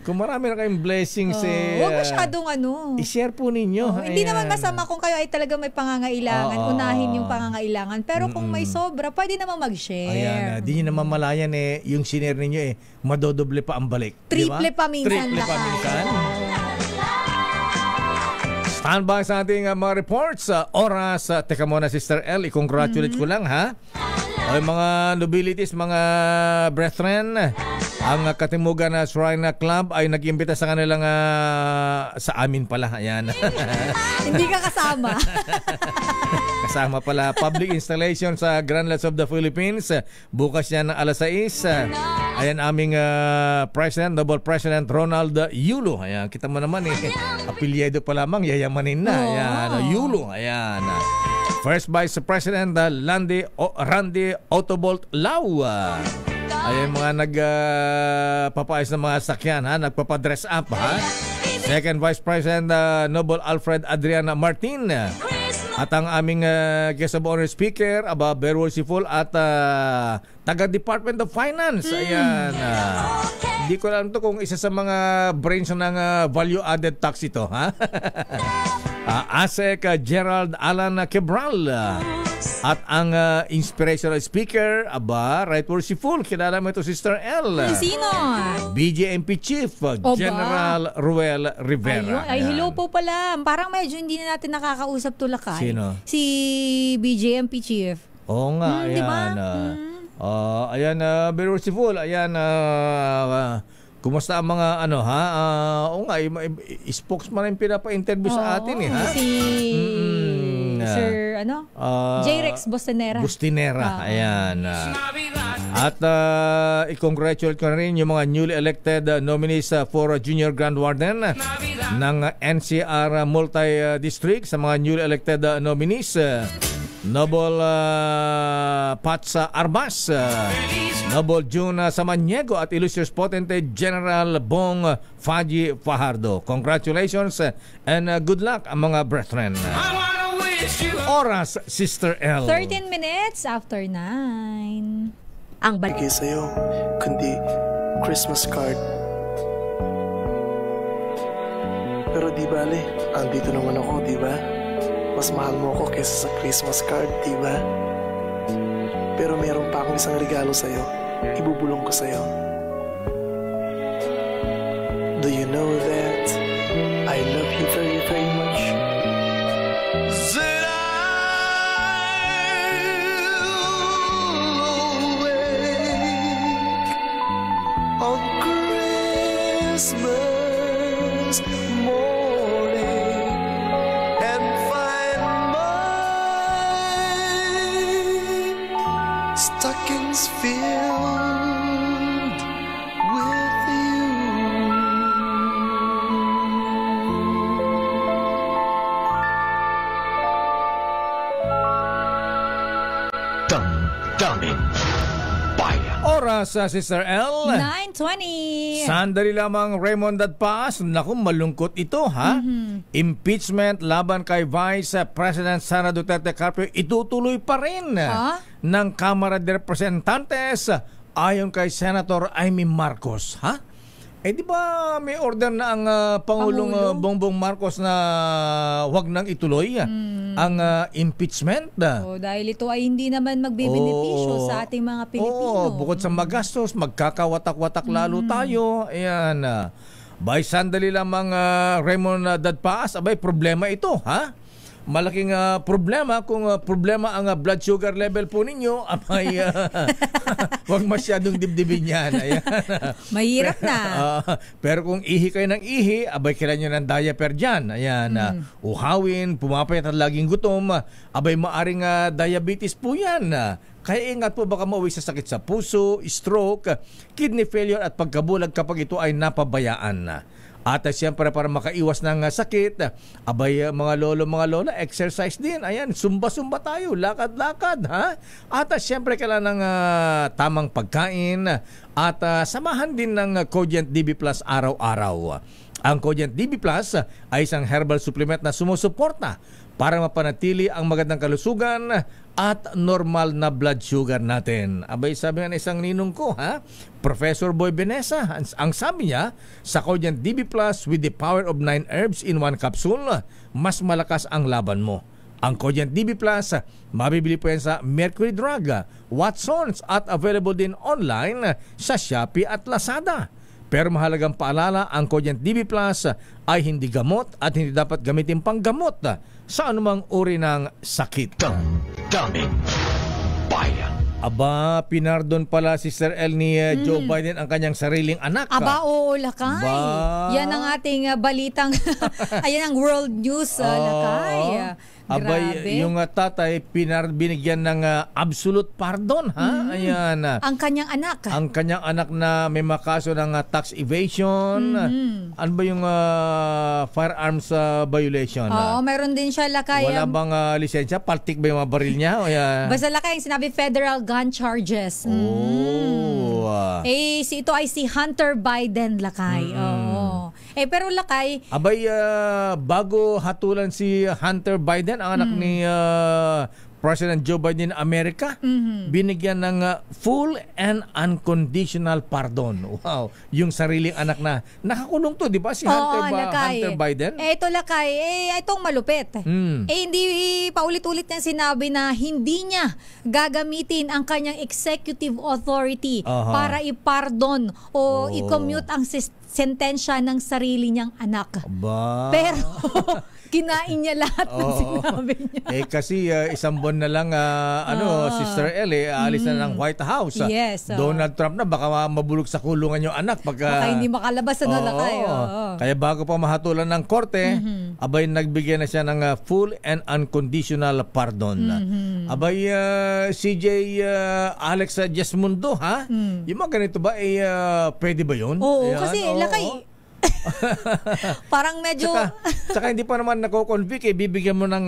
[SPEAKER 2] Kung marami na kayong blessings,
[SPEAKER 9] huwag masyadong
[SPEAKER 2] i-share po ninyo.
[SPEAKER 9] Hindi naman masama kung kayo ay talaga may pangangailangan, unahin yung pangangailangan. Pero kung may sobra, pwede naman mag-share.
[SPEAKER 2] Ayan, di nyo naman malayan yung sinare ninyo madodoble pa ang balik.
[SPEAKER 9] Triple pa minsan.
[SPEAKER 2] Triple pa minsan. Standby sa ating mga reports. Oras, teka muna Sister L, i-congratulate ko lang ha. O mga nobilities, mga brethren, ang Katimugan Shrine Club ay nag-imbita sa kanilang sa amin pala. Ayan.
[SPEAKER 9] Hindi ka kasama.
[SPEAKER 2] Kasama pala. Public installation sa Grand Lights of the Philippines. Bukas yan ng alas 6. Ayan aming President, Noble President Ronald Yulo. Ayan, kita mo naman apelyido pa lamang, yayamanin na. Ayan, Yulo. Ayan. First Vice President Randy Autobolt Lau. Ayan mga nagpapaayos ng mga sakyan, nagpapadress up. Second Vice President Noble Alfred Adriana Martin. At ang aming guest of honor speaker, very worshipful at taga Department of Finance. Ayan. Hindi ko alam to kung isa sa mga brains ng value-added tax ito. ASEC Gerald Alan Quebral. At ang inspirational speaker, right worshipful, kilala mo ito, Sister L.
[SPEAKER 9] Sino?
[SPEAKER 2] BJMP Chief, General Ruel Rivera.
[SPEAKER 9] Ayun, hello po pala. Parang medyo hindi na natin nakakausap to, Lakay.
[SPEAKER 2] Sino?
[SPEAKER 9] Si BJMP Chief.
[SPEAKER 2] Oo nga, ayan.
[SPEAKER 9] Diba?
[SPEAKER 2] Ayan, very worshipful. Ayan, kumusta ang mga oo nga, spokesman yung pinapa-interview sa atin
[SPEAKER 9] Si Sir J-Rex Bustinera.
[SPEAKER 2] Ayan. At i-congratulate ko na rin yung mga newly elected nominees for Junior Grand Warden ng NCR Multi-District. Sa mga newly elected nominees, Noble Patsa Arbas, Noble June Samaniego at Illustrious Potentate General Bong Faji Fajardo. Congratulations and good luck ang mga brethren. Oras, Sister L.
[SPEAKER 9] 13 minutes after 9. Ang
[SPEAKER 12] balik sa'yo, kundi Christmas card. Pero di bale, andito naman ako, di ba? Mas mahal mo ako kaysa sa Christmas card, di ba? Pero meron pa akong isang regalo sa'yo. Ibubulong ko sa'yo. Do you know that I love you very, very much? On Christmas morning and find my stockings filled with you.
[SPEAKER 1] Damdamin Bayan.
[SPEAKER 2] Oras, Sister L.
[SPEAKER 9] 9:20.
[SPEAKER 2] Sandali lamang, Raymond Dadpaas. Naku, malungkot ito, ha? Impeachment laban kay Vice President Sara Duterte Carpio itutuloy pa rin ng Kamara de Representantes ayon kay Senator Amy Marcos, ha? Di ba may order na ang Pangulong Bongbong Marcos na wag nang ituloy ang impeachment?
[SPEAKER 9] Dahil ito ay hindi naman magbebenepisyo sa ating mga Pilipino.
[SPEAKER 2] Bukod sa magastos, magkakawatak-watak lalo tayo. Ayan. By sandali lamang Raymond Dadpaas, problema ito, ha? Malaking problema kung problema ang blood sugar level po ninyo, wag masyadong dibdibin yan. Ayan.
[SPEAKER 9] Mahirap na.
[SPEAKER 2] Pero kung ihi kayo ng ihi, kailan nyo ng diaper dyan. Ayan. Uhawin, pumapayat at laging gutom, maaring diabetes po yan. Kaya ingat po, baka mauwi sa sakit sa puso, stroke, kidney failure at pagkabulag kapag ito ay napabayaan na. At siyempre para makaiwas ng sakit, abay mga lolo, mga lola, exercise din. Ayan, sumba-sumba tayo, lakad-lakad, ha? At siyempre kailangan ng tamang pagkain at samahan din ng Cogent DB Plus araw-araw. Ang Cogent DB Plus ay isang herbal supplement na sumusuporta para mapanatili ang magandang kalusugan at normal na blood sugar natin. Abay, sabi nga ng isang ninong ko, ha? Professor Boy Benesa, ang sabi niya, sa Cogent DB Plus with the power of 9 herbs in 1 capsule, mas malakas ang laban mo. Ang Cogent DB Plus, mabibili po yan sa Mercury Drug, Watsons at available din online sa Shopee at Lazada. Pero mahalagang paalala, ang Cogent DB Plus ay hindi gamot at hindi dapat gamitin pang gamot sa anumang uri ng sakit.
[SPEAKER 1] Daming bayan.
[SPEAKER 2] Aba, pinardon pala si Sir El ni Joe Biden ang kanyang sariling anak.
[SPEAKER 9] Aba, oo, Lakay. Yan ang ating balitang, ayan ang world news, Lakay.
[SPEAKER 2] Abay, yung tatay binigyan ng absolute pardon, ha? Ayan.
[SPEAKER 9] Ang kanyang anak.
[SPEAKER 2] Ang kanyang anak na may makaso ng tax evasion. Ano ba yung firearms violation?
[SPEAKER 9] Oo, meron din siya, Lakay.
[SPEAKER 2] Wala bang lisensya? Paltik ba yung mga baril niya?
[SPEAKER 9] Basta, Lakay, yung sinabi federal gun charges. Ito ay si Hunter Biden, Lakay. Oo. Pero, Lakay,
[SPEAKER 2] abay, bago hatulan si Hunter Biden, ang anak ni President Joe Biden Amerika, binigyan ng full and unconditional pardon. Wow, yung sariling anak na nakakulong to, di ba? Si Hunter Biden.
[SPEAKER 9] Ito, Lakay, itong malupit. Hindi paulit-ulit niya sinabi na hindi niya gagamitin ang kanyang executive authority para ipardon o i-commute ang sentensya ng sarili niyang anak. Pero kinain niya lahat ng sinabi niya.
[SPEAKER 2] Kasi isang buwan na lang Sister L, aalis na ng White House.
[SPEAKER 9] Yes.
[SPEAKER 2] Donald Trump na, baka mabulog sa kulungan yung anak.
[SPEAKER 9] Baka hindi makalabas na Lakay.
[SPEAKER 2] Kaya bago pa mahatulan ng korte, abay nagbigay na siya ng full and unconditional pardon. Abay CJ Alex Jesmundo, ha? Yung mga ganito ba, pwede ba yun?
[SPEAKER 9] Oo, kasi Lakay, parang medyo
[SPEAKER 2] Tsaka hindi pa naman nako-convict, bibigyan mo ng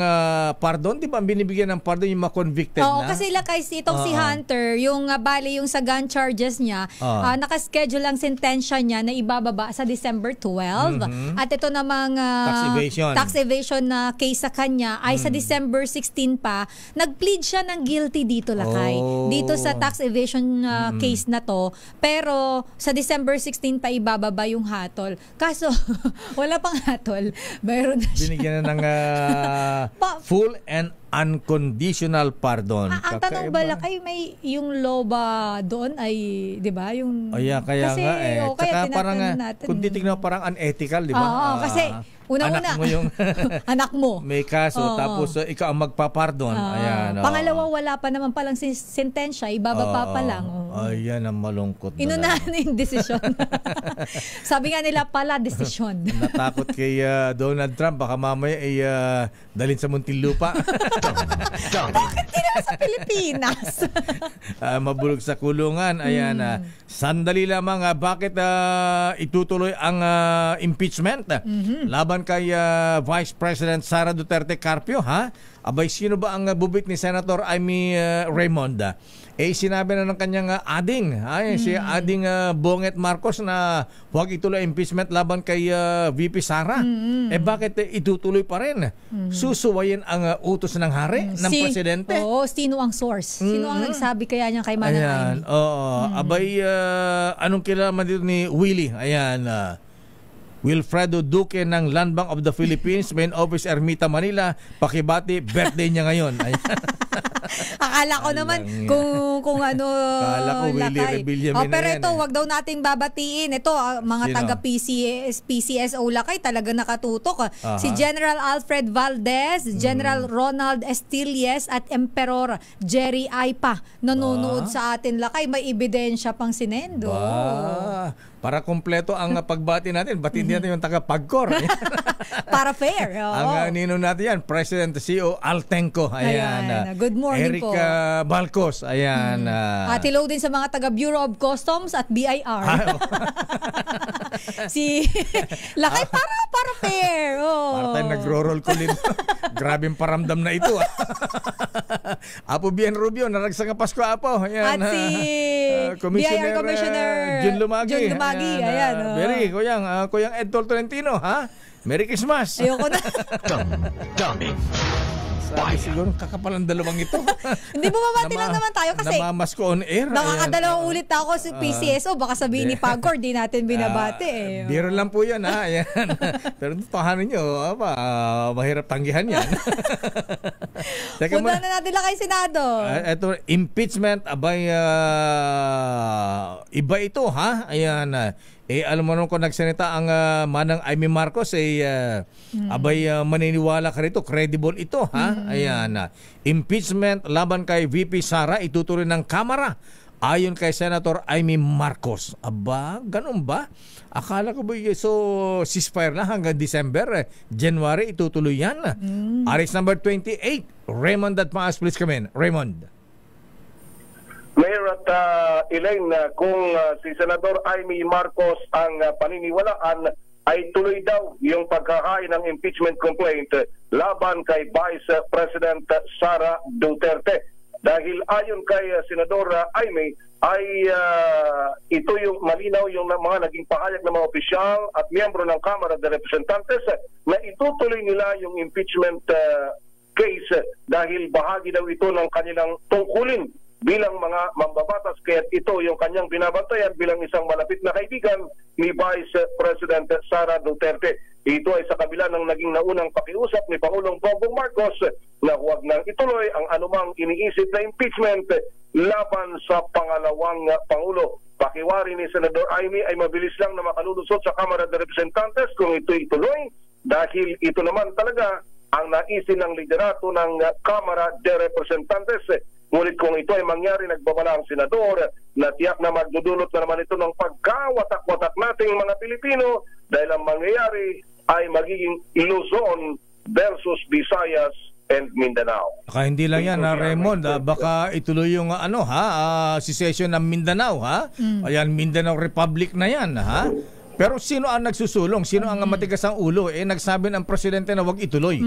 [SPEAKER 2] pardon, di ba? Binibigyan ng pardon yung ma-convicted na.
[SPEAKER 9] Kasi Lakay, itong si Hunter, yung bali yung sa gun charges niya, nakaschedule ang sentensya niya na ibababa sa December 12. At ito namang tax evasion na case sa kanya ay sa December 16 pa. Nag-plead siya ng guilty dito, Lakay. Dito sa tax evasion case na to. Pero sa December 16 pa ibababa yung hatol. Kaso, wala pang hatol. Mayroon na siya.
[SPEAKER 2] Binigyan na ng full and unconditional pardon.
[SPEAKER 9] Ang tanong ba, Lakay, may yung law ba doon ay, di ba? Yung
[SPEAKER 2] kaya
[SPEAKER 9] kasi,
[SPEAKER 2] nga
[SPEAKER 9] kaya
[SPEAKER 2] tsaka parang, kung titignan parang unethical, di ba?
[SPEAKER 9] Kasi, una-una,
[SPEAKER 2] anak mo yung
[SPEAKER 9] anak mo.
[SPEAKER 2] May kaso, tapos ikaw ang magpapardon. Ayan.
[SPEAKER 9] Pangalawa, wala pa naman palang sentensya, ibababa pa lang.
[SPEAKER 2] Ayan ang malungkot.
[SPEAKER 9] Inunahan na yung desisyon. Sabi nga nila pala, desisyon.
[SPEAKER 2] Natakot kay Donald Trump, baka mamaya dalhin sa Muntinlupa.
[SPEAKER 9] Bakit hindi na sa Pilipinas?
[SPEAKER 2] Mabulog sa kulungan. Ayan. Sandali lamang, bakit itutuloy ang impeachment laban kay Vice President Sara Duterte Carpio, ha? Abay, sino ba ang bubit ni Senator Amy Raymond? Sinabi na ng kanyang ading, si ading Bonget Marcos na huwag ituloy impeachment laban kay VP Sara. Bakit itutuloy pa rin? Susuwayin ang utos ng hari, ng presidente?
[SPEAKER 9] Sino ang source? Sino ang nagsabi kaya niya kay Manang Amy?
[SPEAKER 2] Abay, anong kilalaman dito ni Willie? Ayan, Wilfredo Duque ng Land Bank of the Philippines, Main Office, Ermita, Manila. Pakibati, birthday niya ngayon.
[SPEAKER 9] Akala ko naman kung ano,
[SPEAKER 2] Akala ko Willie Rebilla.
[SPEAKER 9] Pero ito, wag daw nating babatiin. Ito, mga taga PCSO Lakay, talaga nakatutok. Si General Alfred Valdez, General Ronald Estilles at Emperor Jerry Aipa nanonood sa atin, Lakay. May ebidensya pang sinendo.
[SPEAKER 2] Para kumpleto ang pagbati natin, batiin natin yung taga-Pagcor.
[SPEAKER 9] Para fair.
[SPEAKER 2] Ang ninong natin yan, President CEO Altenco. Ayan.
[SPEAKER 9] Good morning
[SPEAKER 2] Eric Balcos. Ayan.
[SPEAKER 9] At hello din sa mga taga Bureau of Customs at BIR. Si Lakay para fair. Oh.
[SPEAKER 2] Para tayo nagro-roll ko din. Grabing paramdam na ito. Apo Bien Rubio, naragsang Pasko Apo. Ayan,
[SPEAKER 9] at si
[SPEAKER 2] Commissioner Jun Lumagi.
[SPEAKER 9] Ayan.
[SPEAKER 2] Very, Kuyang Ed Tolentino, ha? Merry Christmas.
[SPEAKER 9] Ayoko na.
[SPEAKER 2] Sabi siguro kakapalan dalawang ito.
[SPEAKER 9] Hindi bumabati lang naman tayo kasi
[SPEAKER 2] namamas ko on air.
[SPEAKER 9] Nakakadalawang ulit na ako sa PCSO. Baka sabihin ni Pagcor, di natin binabati eh.
[SPEAKER 2] Biro lang po yan, ha? Ayan. Pero tahanin nyo, mahirap tanggihan yan.
[SPEAKER 9] Punta na natin lang kay Senado.
[SPEAKER 2] Ito, impeachment, abay, iba ito, ha? Ayan, alam mo naman kung nagsalita ang Manang Amy Marcos, abay, maniniwala ka rito, credible ito, ha? Ayan, impeachment laban kay VP Sara, itutuloy ng Kamara, ayon kay Senator Amy Marcos. Aba, ganun ba? Akala ko ba ceasefire na hanggang December, January, itutuloy yan. RX number 28, Raymond at Maas, please come in. Raymond.
[SPEAKER 13] Mayor at Elaine, kung si Senador Amy Marcos ang paniniwalaan, ay tuloy daw yung pagkakain ng impeachment complaint laban kay Vice President Sara Duterte. Dahil ayon kay Senador Amy, ay ito yung malinaw yung mga naging pahayag ng mga opisyal at miyembro ng Kamara de Representantes na itutuloy nila yung impeachment case dahil bahagi daw ito ng kanilang tungkulin bilang mga mambabatas, kaya ito yung kanyang binabantayan bilang isang malapit na kaibigan ni Vice President Sara Duterte. Ito ay sa kabila ng naging naunang pakiusap ni Pangulong Bongbong Marcos na huwag nang ituloy ang anumang iniisip na impeachment laban sa pangalawang Pangulo. Pakiwari ni Senador Amy ay mabilis lang na makalulusot sa Kamara de Representantes kung ito ituloy dahil ito naman talaga ang naisin ng liderato ng Kamara de Representantes. Ngunit kung ito ay mangyari, nagbabala ang senador na tiyak na magdudulot na naman ito ng pagkawatak-watak nating mga Pilipino dahil ang mangyayari ay magiging Luzon versus Visayas and Mindanao.
[SPEAKER 2] Baka hindi lang yan, Raymond. Baka ituloy yung secession ng Mindanao, ha? Ayan, Mindanao Republic na yan, ha? Pero sino ang nagsusulong? Sino ang matigas ang ulo? Nagsabi ng presidente na wag ituloy.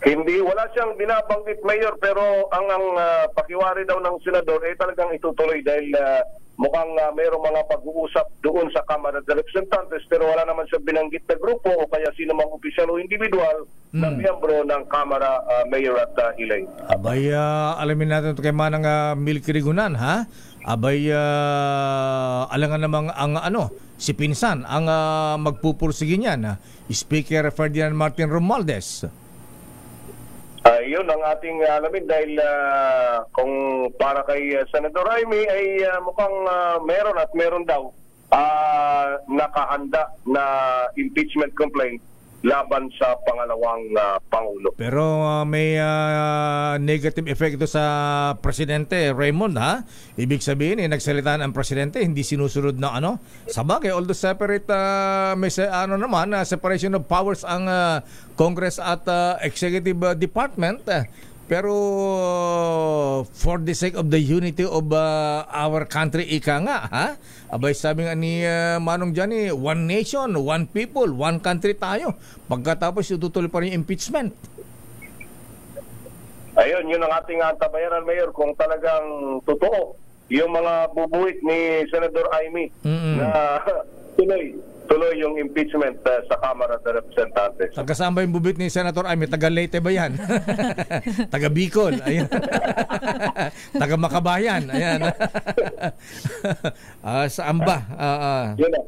[SPEAKER 13] Hindi, wala siyang binabanggit, Mayor, pero ang pakiwari daw ng senador talagang itutuloy dahil mukhang mayroong mga pag-uusap doon sa Kamara de Representantes pero wala naman siyang binanggit na grupo o kaya sino mang opisyal o individual na miyembro ng Kamara, Mayor at Elaine.
[SPEAKER 2] Abay, alamin natin ito kay Manang Milky Rigunan, ha? Abay, alangan namang ang si Pinsan ang magpupursige niyan, Speaker Ferdinand Martin Romualdez.
[SPEAKER 13] Yun ang ating alamin dahil kung para kay Senador Amy ay mukhang meron daw nakahanda na impeachment complaint laban sa pangalawang Pangulo.
[SPEAKER 2] Pero may negative effect ito sa Presidente Raymond, ha? Ibig sabihin, nagsalitaan ang Presidente, hindi sinusunod na Sabagay, although separate, may separation of powers ang Congress at Executive Department. Pero for the sake of the unity of our country, ika nga, ha? Abay, sabi nga ni Manong Johnny, one nation, one people, one country tayo. Pagkatapos, itutuloy pa rin yung impeachment.
[SPEAKER 13] Ayun, yun ang ating antabayanan, Mayor, kung talagang totoo yung mga bubuit ni Senador Amy na tuloy yung impeachment sa Kamara de Representantes.
[SPEAKER 2] Taga-saan ba yung bubit ni Senator Amy? Taga-Leyte ba yan? Taga-Bicol? Ayan. Taga-Makabayan? Ayan. Saan ba?
[SPEAKER 13] Yun na.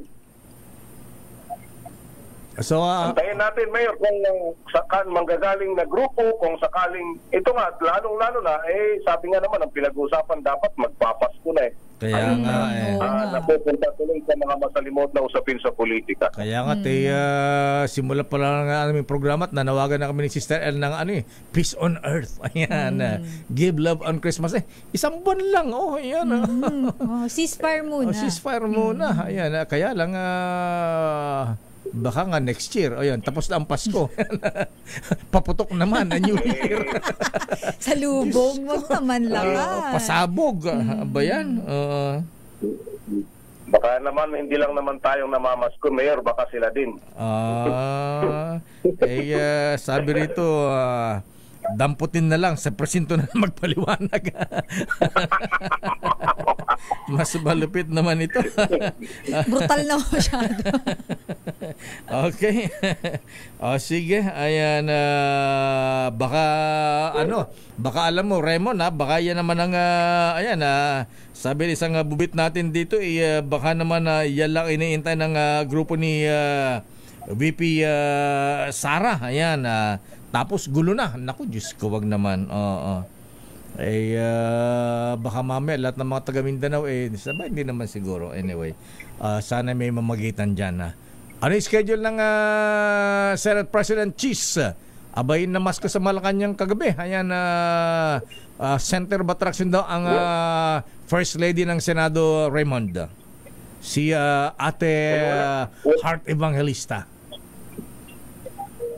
[SPEAKER 2] So,
[SPEAKER 13] antayin natin, Mayor, kung saan manggagaling na grupo, kung sakaling, ito nga, lalong-lalo na, sabi nga naman, ang pinag-uusapan dapat magpapasko na
[SPEAKER 2] Kaya nga
[SPEAKER 13] napupunta tuloy sa mga masalimot na usapin sa politika.
[SPEAKER 2] Kaya nga, simula pa lang ang aming programa at nanawagan na kami ni Sister El ng Peace on Earth. Ayan, give love on Christmas. Isang buwan lang, ayan.
[SPEAKER 9] Ceasefire muna.
[SPEAKER 2] Ceasefire muna. Ayan, kaya lang, baka nga next year, ayan, tapos na ang Pasko. Paputok naman ang New Year.
[SPEAKER 9] Sa lubong, wag naman lang.
[SPEAKER 2] Pasabog, ba yan?
[SPEAKER 13] Baka naman, hindi lang naman tayong namamasko, Mayor, baka sila din.
[SPEAKER 2] Sabi rito, damputin na lang sa presinto na magpaliwanag. Mas malupit naman ito.
[SPEAKER 9] Brutal na masyado.
[SPEAKER 2] Okay. Sige, ayan, baka alam mo, Raymond, baka yan naman ang sabi isang bubit natin dito, baka naman yan lang iniintay ng grupo ni VP Sara. Ayan, tapos gulo na. Naku, Diyos ko, wag naman. Baka mamaya lahat ng mga taga Mindanao sabay, hindi naman siguro. Anyway, sana may mamagitan dyan. Ano yung schedule ng Senate President Cheese? Abay, namas ko sa Malacanang kagabi. Ayan, center of attraction daw ang First Lady ng Senado, Raymond. Si Ate Heart Evangelista.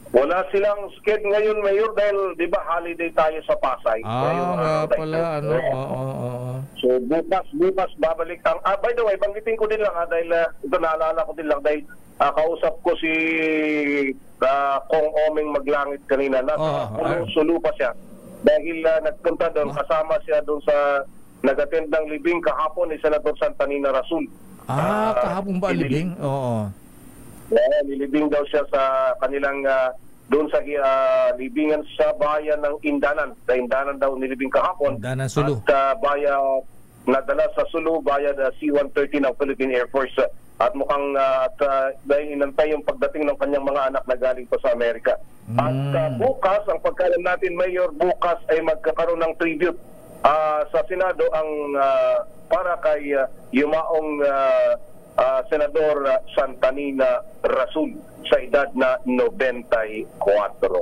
[SPEAKER 13] Wala silang sked ngayon, Mayor, dahil di ba holiday tayo sa Pasay.
[SPEAKER 2] Pala,
[SPEAKER 13] So bukas babalik ang by the way, banggitin ko din lang dahil ito naalala ko din lang dahil kausap ko si Kong Omeng Maglangit kanina na sulu pa siya dahil nagpunta doon, kasama siya doon sa nag-attend ng libing kahapon ni Senator Santanina Rasul.
[SPEAKER 2] Kahapon ba libing? Oo.
[SPEAKER 13] Nilibing daw siya sa kanilang doon sa libingan sa bayan ng Indanan. Sa Indanan daw nilibing kahapon.
[SPEAKER 2] Indanan, Sulu.
[SPEAKER 13] At bayan nadala sa Sulu, bayan C-130 ng Philippine Air Force. At mukhang dahil inantay yung pagdating ng kanyang mga anak na galing pa sa Amerika. At bukas, ang pagkalam natin, Mayor, bukas ay magkakaroon ng tribute sa Senado ang para kay yumaong Senador Santanina Rasul sa edad na 94.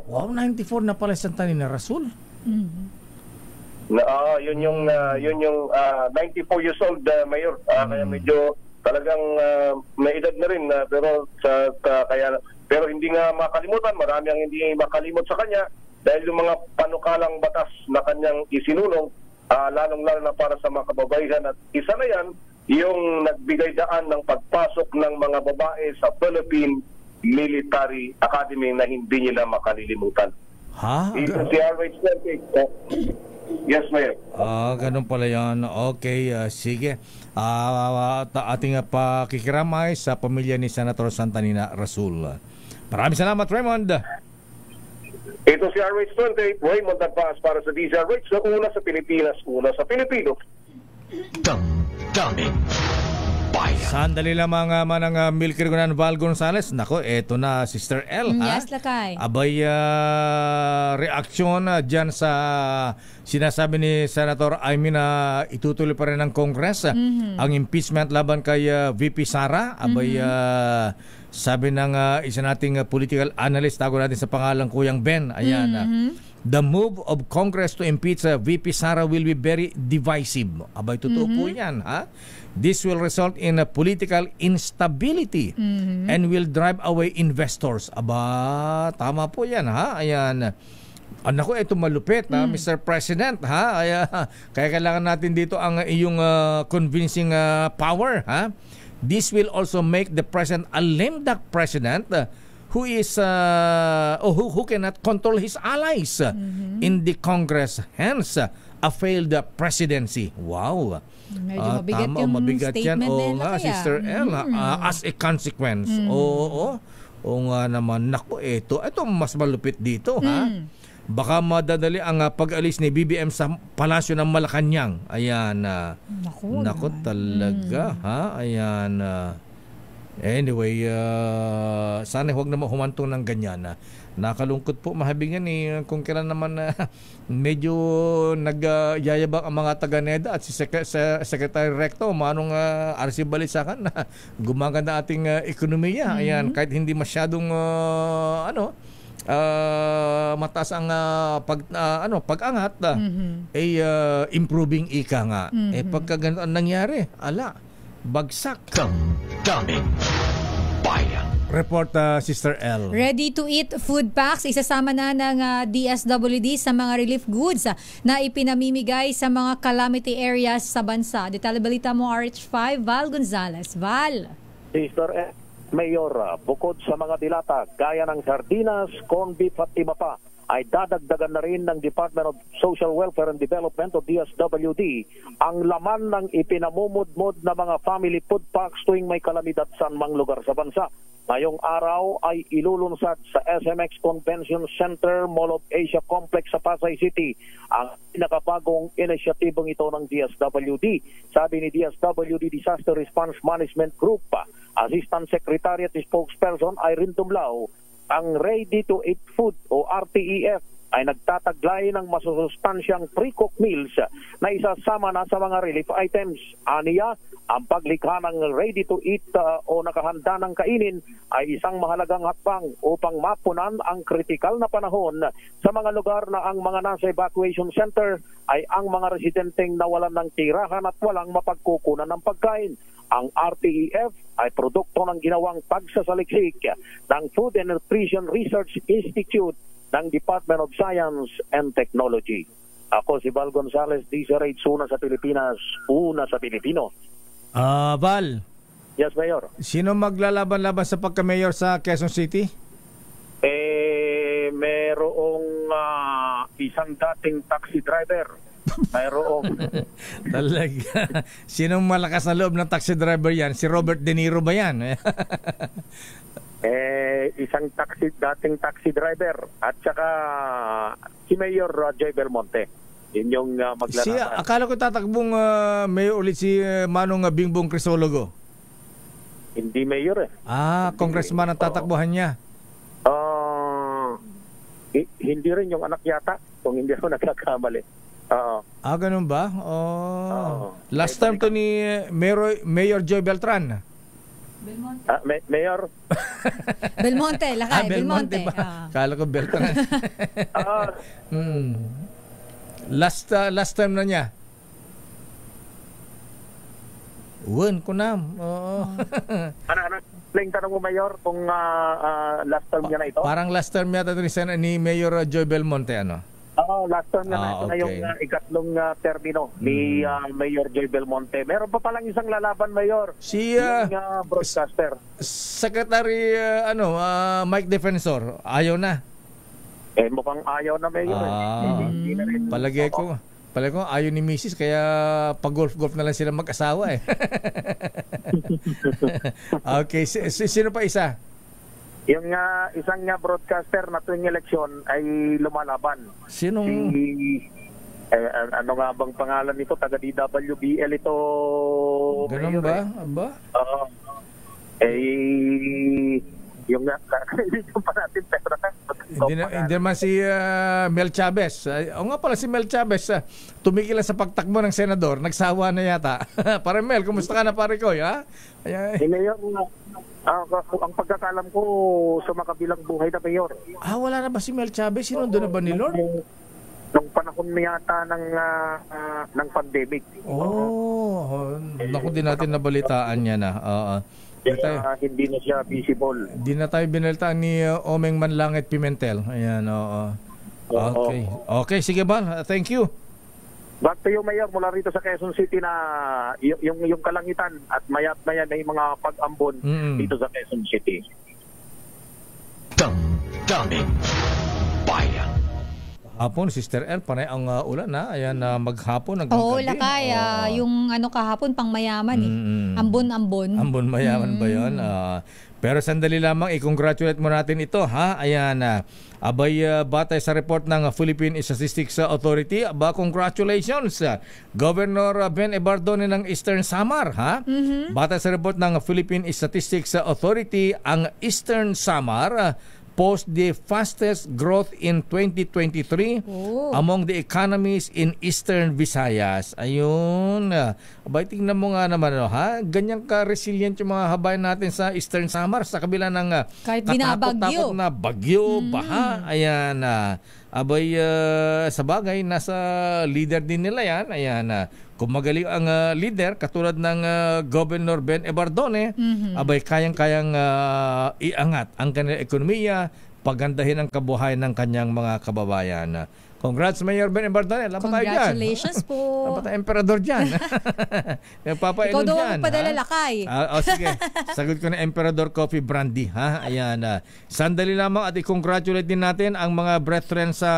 [SPEAKER 2] Wow, 94 na pala Santanina Rasul.
[SPEAKER 13] Yun yung 94 years old, Mayor. Kaya medyo talagang may edad na rin, pero hindi nga makalimutan, marami ang hindi makalimot sa kanya dahil yung mga panukalang batas na kanyang isinulong, lalong-lalo na para sa mga kababaihan, at isa na yan yung nagbigay daan ng pagpasok ng mga babae sa Philippine Military Academy na hindi nila makalilimutan. Ito si RH20. Yes, Mayor.
[SPEAKER 2] Ganun pala yan. Okay, sige. Ating pakikiramay sa pamilya ni Senator Santanina Rasul. Maraming salamat, Raymond.
[SPEAKER 13] Ito si RH20, Raymond Agpas para sa DZRH, na una sa Pilipinas, una sa Pilipino.
[SPEAKER 1] Damdamin Bayan.
[SPEAKER 2] Sandali lamang manang Milkirgunan Val Gonzales. Nako, eto na, Sister L.
[SPEAKER 9] Yes, Lakay.
[SPEAKER 2] Abay, reaksyon dyan sa sinasabi ni Senator Amy na itutuloy pa rin ng Congress ang impeachment laban kay VP Sara. Abay, sabi ng isa nating political analyst, tago natin sa pangalang Kuyang Ben. Ayan, the move of Congress to impeach VP Sara will be very divisive. Abay, totoo po yan, This will result in a political instability and will drive away investors. Aba, tama po yan, Ayan. Naku, ito malupit, Mr. President, Kaya kailangan natin dito ang iyong convincing power, This will also make the president a lame duck president who is who cannot control his allies in the Congress, hence a failed presidency. Wow.
[SPEAKER 9] Medyo mabigat yung
[SPEAKER 2] mabigat yan.
[SPEAKER 9] statement nila kaya.
[SPEAKER 2] Sister L, as a consequence. Oo nga naman. Naku, ito mas malupit dito, Baka madadali ang pag-alis ni BBM sa palasyo ng Malacanang. Ayan. Naku talaga, Ayan. Anyway, sana huwag naman humantong ng ganyan. Nakalungkot po, mahabingan kung kailan naman medyo nagyayabang ang mga taga-NEDA at si Secretary Recto, manong RC Balisacan na gumaganda ating ekonomiya. Ayan, kahit hindi masyadong mataas ang pag-angat, improving ika nga. Pagka ganito ang nangyari, bagsak.
[SPEAKER 1] Damdamin Bayan.
[SPEAKER 2] report, Sister L.
[SPEAKER 9] Ready-to-eat food packs, isasama na ng DSWD sa mga relief goods na ipinamimigay sa mga calamity areas sa bansa. Detalye balita mo, RH5, Val Gonzalez. Val.
[SPEAKER 14] Sister Mayor, bukod sa mga dilata gaya ng sardinas, corned beef at iba pa, ay dadagdagan na rin ng Department of Social Welfare and Development o DSWD ang laman ng ipinamumudmod na mga family food packs tuwing may kalamidad sa anumang lugar sa bansa. Ngayong araw ay ilulunsad sa SMX Convention Center, Mall of Asia Complex sa Pasay City ang pinakabagong inisyatibong ito ng DSWD. Sabi ni DSWD Disaster Response Management Group, Assistant Secretariat Spokesperson Irene Dumlao, ang ready-to-eat food o RTEF ay nagtataglay ng masusustansyang pre-cooked meals na isasama na sa mga relief items. Aniya, ang paglikha ng ready-to-eat o nakahanda ng kainin ay isang mahalagang hakbang upang mapunan ang kritikal na panahon sa mga lugar na ang mga nasa evacuation center ay ang mga residenteng nawalan ng tirahan at walang mapagkukunan ng pagkain. Ang RTEF ay produkto ng ginawang pagsasaliksik ng Food and Nutrition Research Institute ng Department of Science and Technology. Ako si Val Gonzalez, DZRH, una sa Pilipinas, una sa Pilipino.
[SPEAKER 2] Val.
[SPEAKER 14] Yes, Mayor.
[SPEAKER 2] Sino maglalaban-laban sa pagka-mayor sa Quezon City?
[SPEAKER 14] Merong isang dating taxi driver. Mayroong.
[SPEAKER 2] Talaga. Sinong malakas na loob ng taxi driver yan? Si Robert De Niro ba yan?
[SPEAKER 14] Isang dating taxi driver at saka si Mayor Joy Belmonte. Yun yung maglalaban.
[SPEAKER 2] Akala ko tatakbong mayor ulit si Manong Bingbong Crisologo.
[SPEAKER 14] Hindi mayor
[SPEAKER 2] congressman ang tatakbuhan niya.
[SPEAKER 14] Hindi rin yung anak yata kung hindi ako nagkakamali.
[SPEAKER 2] Ganun ba? Last time to ni Mayor Joy Beltran.
[SPEAKER 9] Belmonte.
[SPEAKER 14] Mayor?
[SPEAKER 9] Belmonte, lakay.
[SPEAKER 2] Belmonte. Kala ko Beltran. Last time na niya. Uwan ko na.
[SPEAKER 14] Ano? Yung tanong mo, Mayor, kung last term niya na ito?
[SPEAKER 2] Parang last term yata ni Mayor Joy Belmonte, ano?
[SPEAKER 14] Last term na ito na yung ikatlong termino ni Mayor Joy Belmonte. Meron pa palang isang lalaban, Mayor.
[SPEAKER 2] Si
[SPEAKER 14] yung broadcaster.
[SPEAKER 2] Secretary Mike Defensor, ayaw na.
[SPEAKER 14] Mukhang ayaw na, Mayor.
[SPEAKER 2] Palagay ko ayaw ni Mrs. kaya pag-golf-golf na lang sila mag-asawa Okay, sino pa isa?
[SPEAKER 14] Yung isang broadcaster na tuwing eleksyon ay lumalaban.
[SPEAKER 2] Sino?
[SPEAKER 14] Ano nga bang pangalan nito? Taga DWBL ito.
[SPEAKER 2] Ganun ba? Aba?
[SPEAKER 14] Yung kaibigan pa natin
[SPEAKER 2] hindi naman si Mel Chavez. Nga pala si Mel Chavez, tumigil sa pagtakbo ng senador, nagsawa na yata. Pare Mel, kumusta ka na pare ko?
[SPEAKER 14] Ang pagkakalam ko sa makabilang buhay na Mayor.
[SPEAKER 2] Wala na ba si Mel Chavez? Sinundo na ba ni Lord?
[SPEAKER 14] Nung panahon yata ng pandemic.
[SPEAKER 2] Naku, din natin nabalitaan niya na.
[SPEAKER 14] Hindi na siya visible.
[SPEAKER 2] Hindi na tayo binalitaan ni Omeng Manlangit Pimentel. Ayan, Okay. Okay, sige ba? Thank you.
[SPEAKER 14] Back to you, Mayor, mula rito sa Quezon City na yung kalangitan at maya't maya na yung mga pag-ambon dito sa Quezon City.
[SPEAKER 1] Damdaming Bayan.
[SPEAKER 2] Hapon, Sister L, panay ang ulan na. Ayan, maghapon.
[SPEAKER 9] Lakay. Yung kahapon, pang mayaman Ambon-ambon.
[SPEAKER 2] Ambon mayaman ba yun? Pero sandali lamang, i-congratulate mo natin ito, ha? Ayan, batay sa report ng Philippine Statistics Authority, congratulations, Governor Ben Ebardone ng Eastern Samar, ha? Batay sa report ng Philippine Statistics Authority, ang Eastern Samar post the fastest growth in 2023 among the economies in Eastern Visayas. Ayun. Tingnan mo nga naman, ganyan ka-resilient yung mga habayan natin sa Eastern Samar sa kabila ng
[SPEAKER 9] kahit binabaggyo
[SPEAKER 2] na bagyo, baha. Ayan. abay sa bagay, nasa leader din nila yan. Ayan, kung magaling ang leader, katulad ng Governor Ben Ebardone, abay kayang-kayang iangat ang kanilang ekonomiya, pagandahin ang kabuhayan ng kanyang mga kababayan. Congrats, Mayor Ben Ebardone.
[SPEAKER 9] Congratulations po.
[SPEAKER 2] Dapat ang emperador dyan.
[SPEAKER 9] Ikaw daw ang padala lakay.
[SPEAKER 2] Sige, sagot ko na Emperador Coffee Brandy. Ha? Ayan. Sandali lamang at i-congratulate din natin ang mga brethren sa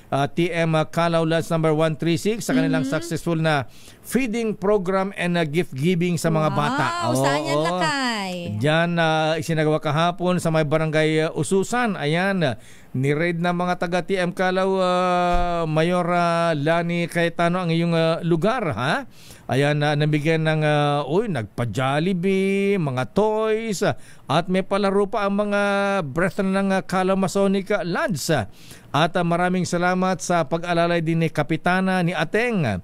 [SPEAKER 2] TM Calao Lodge number 136 sa kanilang successful na feeding program and gift giving sa mga bata.
[SPEAKER 9] Saan yan lakay?
[SPEAKER 2] Diyan isinagawa kahapon sa may barangay Ususan. Ayan. Ni-raid na mga taga TM Calao, Mayor Lani Cayetano ang iyong lugar, ha? Ayan, nabigyan ng nagpa-Jollibee, mga toys, at may palaro pa ang mga brethren ng Calao Masonic Lodge. At maraming salamat sa pag-alalay din ni Kapitana, ni ating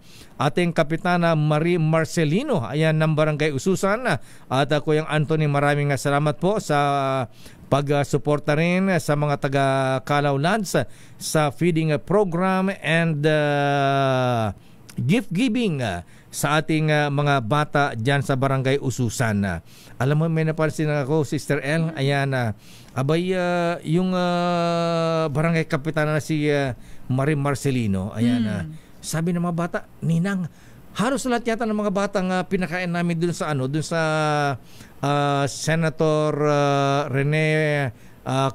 [SPEAKER 2] Kapitana Marie Marcelino, ayan, ng Barangay Ususan. At Kuyang Anthony, maraming salamat po sa pag-suporta rin sa mga taga Calao Lodge sa feeding program and gift giving sa ating mga bata dyan sa Barangay Ususan. Alam mo, may napansin ako, Sister El, ayan, abay, yung barangay kapitana na si Marie Marcelino, ayan, sabi ng mga bata, Ninang, halos lahat yata ng mga batang pinakain namin dun sa Senator Rene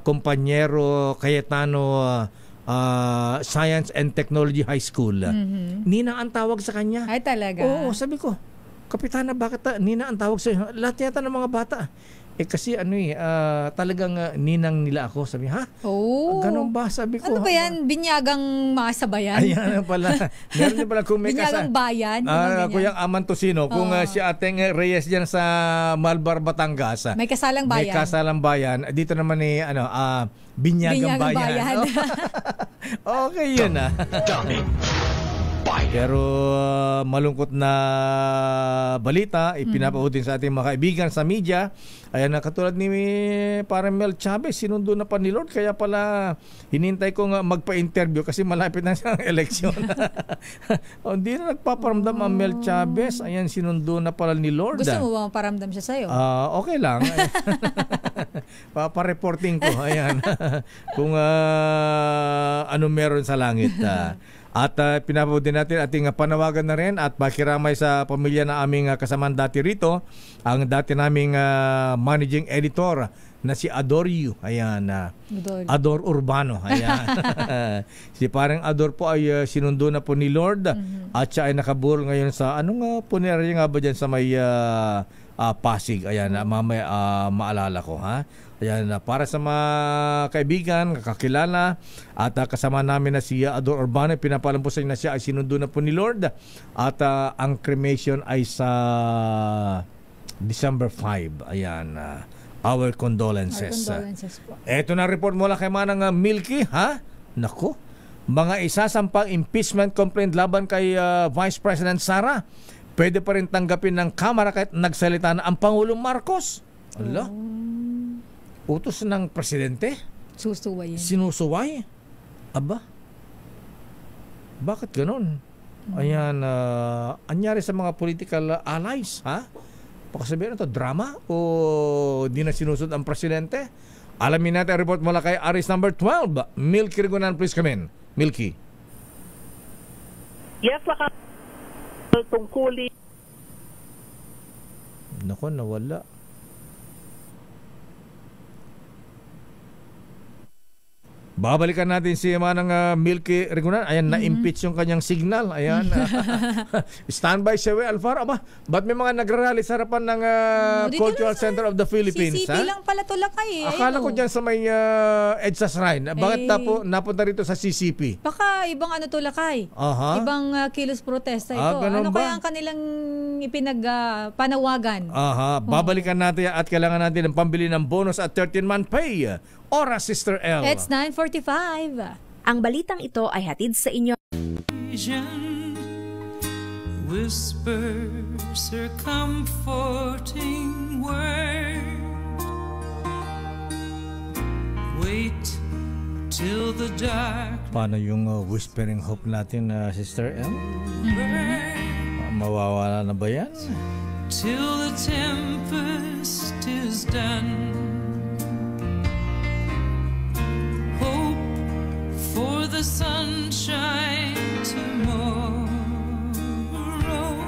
[SPEAKER 2] Compañero Cayetano Science and Technology High School. Nina ang tawag sa kanya.
[SPEAKER 9] Ay talaga?
[SPEAKER 2] Oo, sabi ko, Kapitana, bakit Nina ang tawag sa iyo? Lahat yata ng mga bata. Kasi talagang ninang nila ako. Sabi, ha? Ganun ba? Sabi ko.
[SPEAKER 9] Ano ba yan? Binyagang masabayan?
[SPEAKER 2] Ayan pala. Meron din pala kung may
[SPEAKER 9] binyagang bayan?
[SPEAKER 2] Kuyang Aman Tosino, kung si ating Reyes dyan sa Malbar, Batangas.
[SPEAKER 9] May kasalang bayan.
[SPEAKER 2] May kasalang bayan. Dito naman binyagang bayan. Okay yun Pero malungkot na balita, ipinapaudin sa ating mga kaibigan sa media. Ayan, katulad ni parang Mel Chavez, sinundo na pa ni Lord, kaya pala hinintay ko nga magpa-interview kasi malapit na siyang eleksyon. Hindi na nagpaparamdam ang Mel Chavez. Ayan, sinundo na pala ni Lord.
[SPEAKER 9] Gusto mo ba maparamdam siya sa'yo?
[SPEAKER 2] Okay lang. Papareporting ko. Ayan. Kung ano meron sa langit. At pinapabudin natin ating panawagan na rin at makiramay sa pamilya na aming kasamaan dati rito, ang dati naming managing editor na si Adorio. Ayan, Ador Urbano. Ayan. Si parang Ador po ay sinundo na po ni Lord at siya ay nakaburo ngayon sa punerarya nga ba dyan sa may Pasig. Ayan, mamaya maalala ko, ha? Ayan, para sa mga kaibigan, kakilala at kasama namin na si Ador Urbano, pinapalam po sa inyo na siya ay sinundo na po ni Lord at ang cremation ay sa December 5. Ayan, our condolences.
[SPEAKER 9] Po.
[SPEAKER 2] Ito na report mula kay Manang Milky, ha? Nako, mga isasampang impeachment complaint laban kay Vice President Sara. Pwede pa rin tanggapin ng Kamara kahit nagsalita na ang Pangulong Marcos. Allah. Utos ng presidente? Sinusuway? Aba? Bakit ganun? Ayan, anyari sa mga political allies, ha? Pakasabihin ito, drama? O di na sinusunod ang presidente? Alamin natin ang report mula kay Aris number 12. Milky Rigunan, please come in. Milky.
[SPEAKER 15] Yes, tungkuli.
[SPEAKER 2] Nako, nawala. Babalikan natin si Manang Milky Rigunan. Ayan, na-impeach yung kanyang signal. Ayan. Standby siya, Alfaro. Aba, ba't may mga nagrarally sa harapan ng Cultural Center of the Philippines?
[SPEAKER 9] CCP lang pala to lakay.
[SPEAKER 2] Akala ko dyan sa may EDSA Shrine. Bakit napunta rito sa CCP?
[SPEAKER 9] Baka ibang to lakay. Ibang kilos protesta ito. Ano kaya ang kanilang panawagan?
[SPEAKER 2] Babalikan natin at kailangan natin ng pambili ng bonus at 13-month pay. Oras, Sister L.
[SPEAKER 9] It's 9:45.
[SPEAKER 16] Ang balitang ito ay hatid sa inyo.
[SPEAKER 5] Whispers her comforting word. Wait
[SPEAKER 15] till the dark.
[SPEAKER 2] Paano yung whispering hope natin, Sister M? Mawawala na ba yan?
[SPEAKER 15] Till the tempest is done. Hope for the sunshine tomorrow.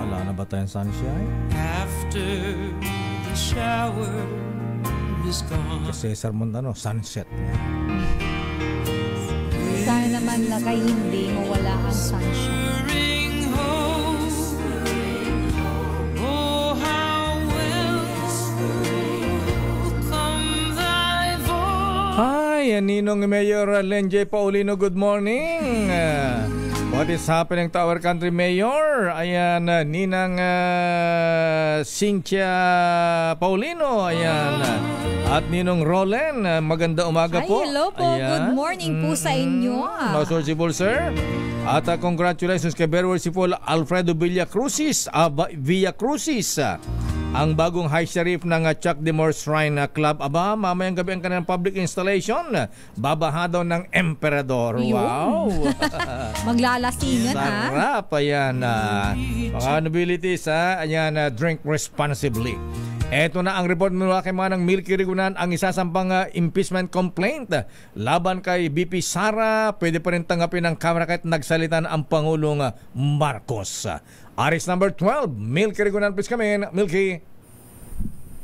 [SPEAKER 2] Wala na ba tayong sunshine?
[SPEAKER 15] After the shower is gone.
[SPEAKER 2] Kasi Cesar Montano, sunset niya.
[SPEAKER 9] Sana naman na kay hindi mawala ang sunshine.
[SPEAKER 2] Hi, Ninong Mayor Lenjay Paulino, good morning. What is happening to our country, Mayor? Ayan, Ninang Cynthia Paulino, ayan. At Ninong Rolen, maganda umaga po.
[SPEAKER 9] Hello po,
[SPEAKER 2] ayan.
[SPEAKER 9] Good morning po sa inyo.
[SPEAKER 2] Masursible, sir. At congratulations kay Very Worshipful Alfredo Villacrucis, ang bagong High Sheriff ng Chuck Demore Shrine Club. Aba, mamayang gabi ang kanilang public installation. Babaha daw ng Emperador. Wow!
[SPEAKER 9] Maglalasingan,
[SPEAKER 2] sarap, ayan. Mga nobilities, ayan, drink responsibly. Eto na ang report mula kay Manang Milky Rigunan, ang isasampang impeachment complaint laban kay BP Sara. Pwede pa rin tanggapin ng Kamara kahit nagsalita ang Pangulong Marcos. Aris number 12, Milky Rigunan, please come in. Milky.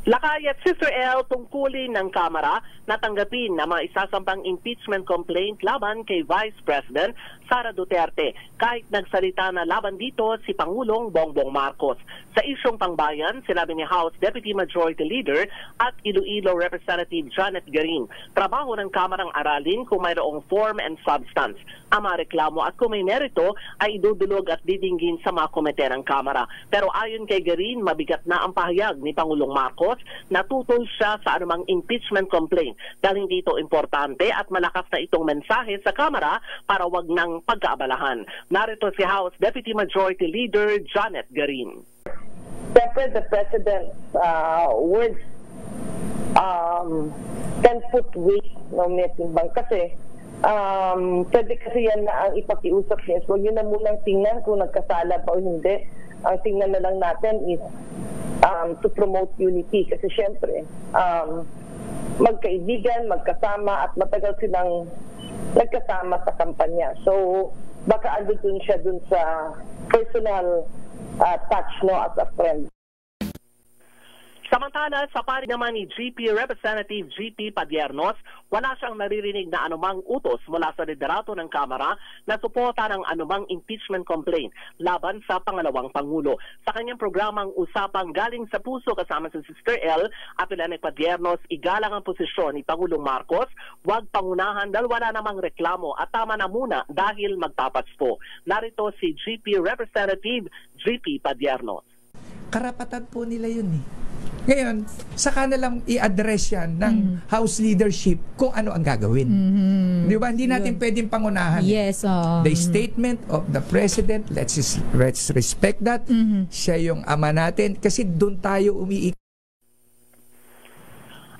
[SPEAKER 17] Lakay at Sister L, tungkulin ng Kamara na tanggapin na mga isasampang impeachment complaint laban kay Vice President Sara Duterte kahit nagsalita na laban dito si Pangulong Bongbong Marcos. Sa isyong pangbayan, sinabi ni House Deputy Majority Leader at Iloilo Representative Janet Garin, trabaho ng Kamarang aralin kung mayroong form and substance ang mga reklamo at kung may merito ay idudulog at didinggin sa mga komite ng Kamara. Pero ayon kay Garin, mabigat na ang pahayag ni Pangulong Marcos, natutol siya sa anumang impeachment complaint dahil hindi ito importante at malakas na itong mensahe sa Kamara para wag nang pagkaabalahan. Narito si House Deputy Majority Leader Janet Garin.
[SPEAKER 18] Siyempre, the President's words can put weight no metimbang kasi pwede kasi yan na ang ipakiusap niya. So, yun na munang tingnan kung nagkasala ba o hindi. Ang tingnan na lang natin is to promote unity kasi syempre magkaibigan, magkasama at matagal silang nagkasama sa kampanya. So baka andun siya dun sa personal touch, no, as a friend.
[SPEAKER 17] Samantala, sa panig naman ni GP Representative GP Padiernos, wala siyang naririnig na anumang utos mula sa liderato ng Kamara na suporta ng anumang impeachment complaint laban sa pangalawang Pangulo. Sa kanyang programang Usapang Galing sa Puso kasama si Sister L, apela ni Padiernos, igalang ang posisyon ni Pangulong Marcos, huwag pangunahan dahil wala namang reklamo at tama na muna dahil magpapatspo. Narito si GP Representative GP Padiernos.
[SPEAKER 4] Karapatan po nila yun eh. Ngayon, saka na lang i-address yan ng House leadership kung ano ang gagawin. Di ba? Hindi natin pwedeng pangunahan.
[SPEAKER 9] Yes.
[SPEAKER 4] The statement of the President, let's respect that. Siya yung ama natin kasi doon tayo umiikot.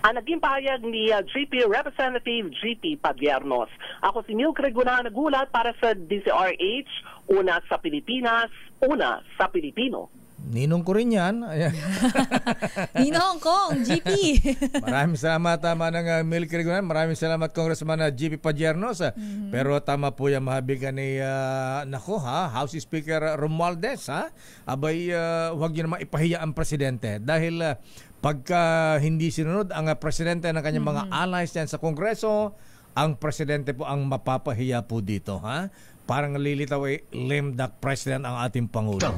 [SPEAKER 17] Ang naging pahayag ni GP Representative GP Padiernos. Ako si Milk Reguna, nagulat para sa DCRH, una sa Pilipinas, una sa Pilipino.
[SPEAKER 2] Ninong ko rin yan.
[SPEAKER 9] Ninong Kong, GP.
[SPEAKER 2] Maraming salamat, Manang Milky Rigunan. Maraming salamat, Congressman GP Padiernos. Pero tama po yung mahabigan ni House Speaker Romualdez. Abay, huwag nyo naman ipahiya ang presidente. Dahil pagka hindi sinunod ang presidente ng kanyang mga allies yan sa Kongreso, ang presidente po ang mapapahiya po dito. Parang lilitaw ay lame duck president ang ating Pangulo.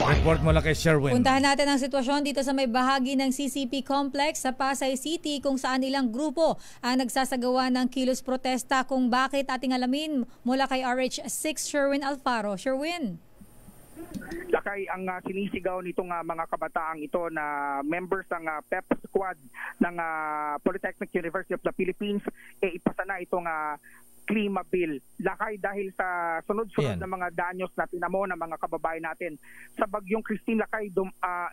[SPEAKER 2] Report mo lang kay Sherwin.
[SPEAKER 9] Puntahan natin ang sitwasyon dito sa may bahagi ng CCP Complex sa Pasay City kung saan ilang grupo ang nagsasagawa ng kilos protesta. Kung bakit, ating alamin mula kay RH6 Sherwin Alfaro. Sherwin.
[SPEAKER 6] Lakay, ang sinisigaw nitong mga kabataang ito na members ng PEP squad ng Polytechnic University of the Philippines, ipasa na itong klima bill. Lakay, dahil sa sunod-sunod na mga danyos na tinamo ng mga kababayan natin. Sa bagyong Christine, Lakay,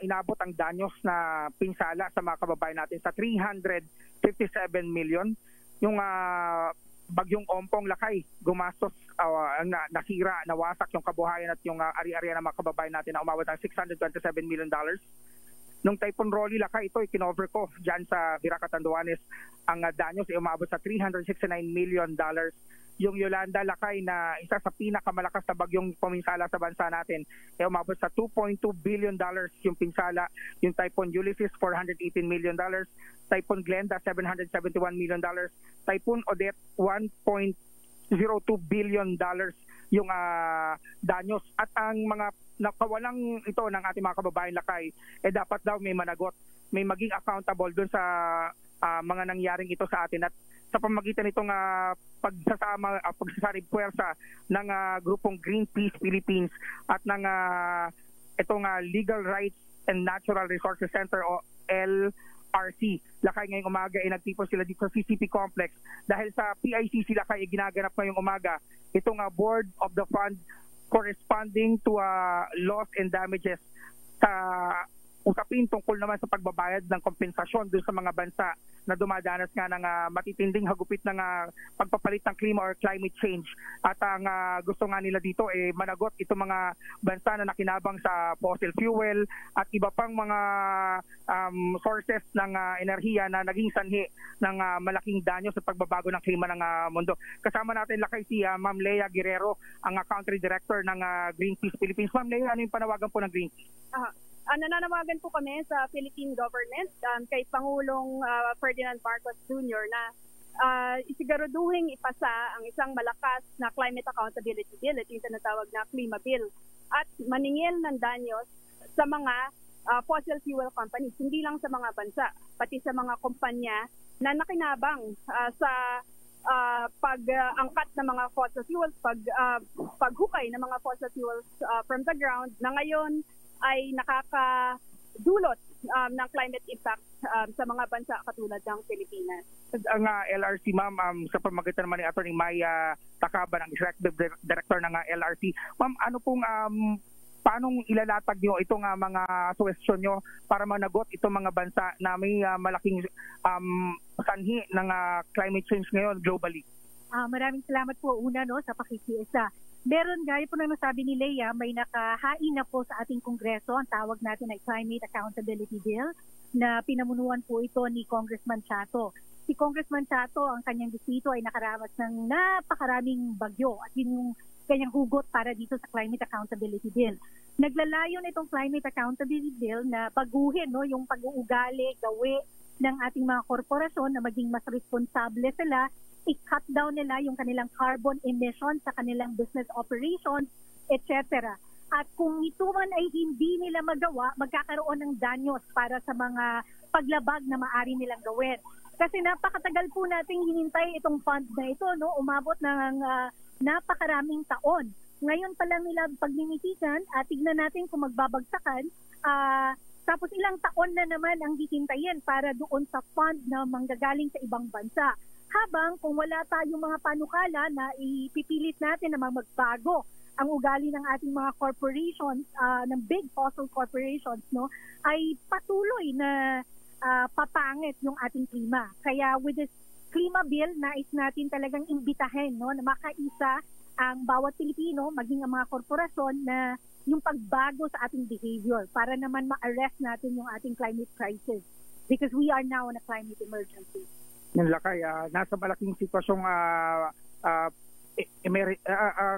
[SPEAKER 6] inabot ang danyos na pinsala sa mga kababayan natin sa 357 million. yung bagyong Ompong Lakay, gumastos, nasira, nawasak yung kabuhayan at yung ari-arian ng mga kababayan natin na umabot ng $627 million. Nung Typhoon Rolly Lakay, ito ikinover ko dyan sa Viraca, Tanduanes, ang danyos ay umabot sa $369 million. Yung Yolanda Lakay na isa sa pinakamalakas na bagyong puminsala sa bansa natin ay umabot sa $2.2 billion yung pinsala. Yung Typhoon Ulysses, $418 million. Typhoon Glenda, $771 million. Typhoon Odette, $1.02 billion yung danyos. At ang mga nakawalang ito ng ating mga kababayan Lakay, dapat daw may managot, may maging accountable dun sa mga nangyaring ito sa atin. At sa pamagitan nitong pagsasarib puwersa ng grupong Greenpeace Philippines at ng itong Legal Rights and Natural Resources Center o LRC. Lakay ngayong umaga ay nagtipon sila dito sa CCP Complex dahil sa PICC Lakay ay ginaganap ngayong umaga itong Board of the Fund corresponding to loss and damages sa usapin tungkol naman sa pagbabayad ng kompensasyon dun sa mga bansa na dumadanas nga ng matitinding hagupit ng pagpapalit ng klima or climate change. At ang gusto nga nila dito managot itong mga bansa na nakinabang sa fossil fuel at iba pang mga sources ng enerhiya na naging sanhi ng malaking danyo sa pagbabago ng klima ng mundo. Kasama natin Lakay si Ma'am Lea Guerrero, ang Country Director ng Greenpeace Philippines. Ma'am Lea, ano yung panawagan po ng Greenpeace?
[SPEAKER 19] Nananawagan po kami sa Philippine government kay Pangulong Ferdinand Marcos Jr. na isiguraduhin ipasa ang isang malakas na climate accountability bill, ito yung tinatawag na Klima Bill, at maningil ng danyos sa mga fossil fuel companies, hindi lang sa mga bansa, pati sa mga kumpanya na nakinabang sa pag-angkat ng mga fossil fuels, paghukay ng mga fossil fuels from the ground na ngayon ay nakakadulot ng climate impact sa mga bansa katulad ng Pilipinas.
[SPEAKER 6] Ang LRC, ma'am, sa pamagitan naman ni Atty. Maya Takaban, ang Executive Director ng LRC. Ma'am, ano pong paanong ilalatag nyo itong mga suwestyon nyo para managot itong mga bansa na may malaking sanhi ng climate change ngayon globally?
[SPEAKER 20] Maraming salamat po una sa pakikiisa. Meron, gaya po na nasabi ni Lea, may nakahain na po sa ating Kongreso, ang tawag natin ay Climate Accountability Bill, na pinamunuan po ito ni Congressman Chato. Si Congressman Chato, ang kanyang distrito ay nakaramas ng napakaraming bagyo at yun yung kanyang hugot para dito sa Climate Accountability Bill. Naglalayon itong Climate Accountability Bill na baguhin yung pag-uugali, gawi ng ating mga korporasyon na maging mas responsable sila, i-cut down nila yung kanilang carbon emissions sa kanilang business operations, etc. At kung ito man ay hindi nila magawa, magkakaroon ng danyos para sa mga paglabag na maaari nilang gawin. Kasi napakatagal po nating hinintay itong fund na ito, umabot ng napakaraming taon. Ngayon pa lang nila pagninitigan at tignan natin kung magbabagsakan, tapos ilang taon na naman ang hihintayin para doon sa fund na manggagaling sa ibang bansa. Habang kung wala tayong mga panukala na ipipilit natin na magbago ang ugali ng ating mga corporations, ng big fossil corporations, ay patuloy na papangit yung ating klima. Kaya with this Klima Bill, nais natin talagang imbitahin na makaisa ang bawat Pilipino, maging ang mga korporasyon na yung pagbago sa ating behavior para naman ma-arrest natin yung ating climate crisis because we are now in a climate emergency.
[SPEAKER 6] Yung Lakay, nasa malaking sitwasyong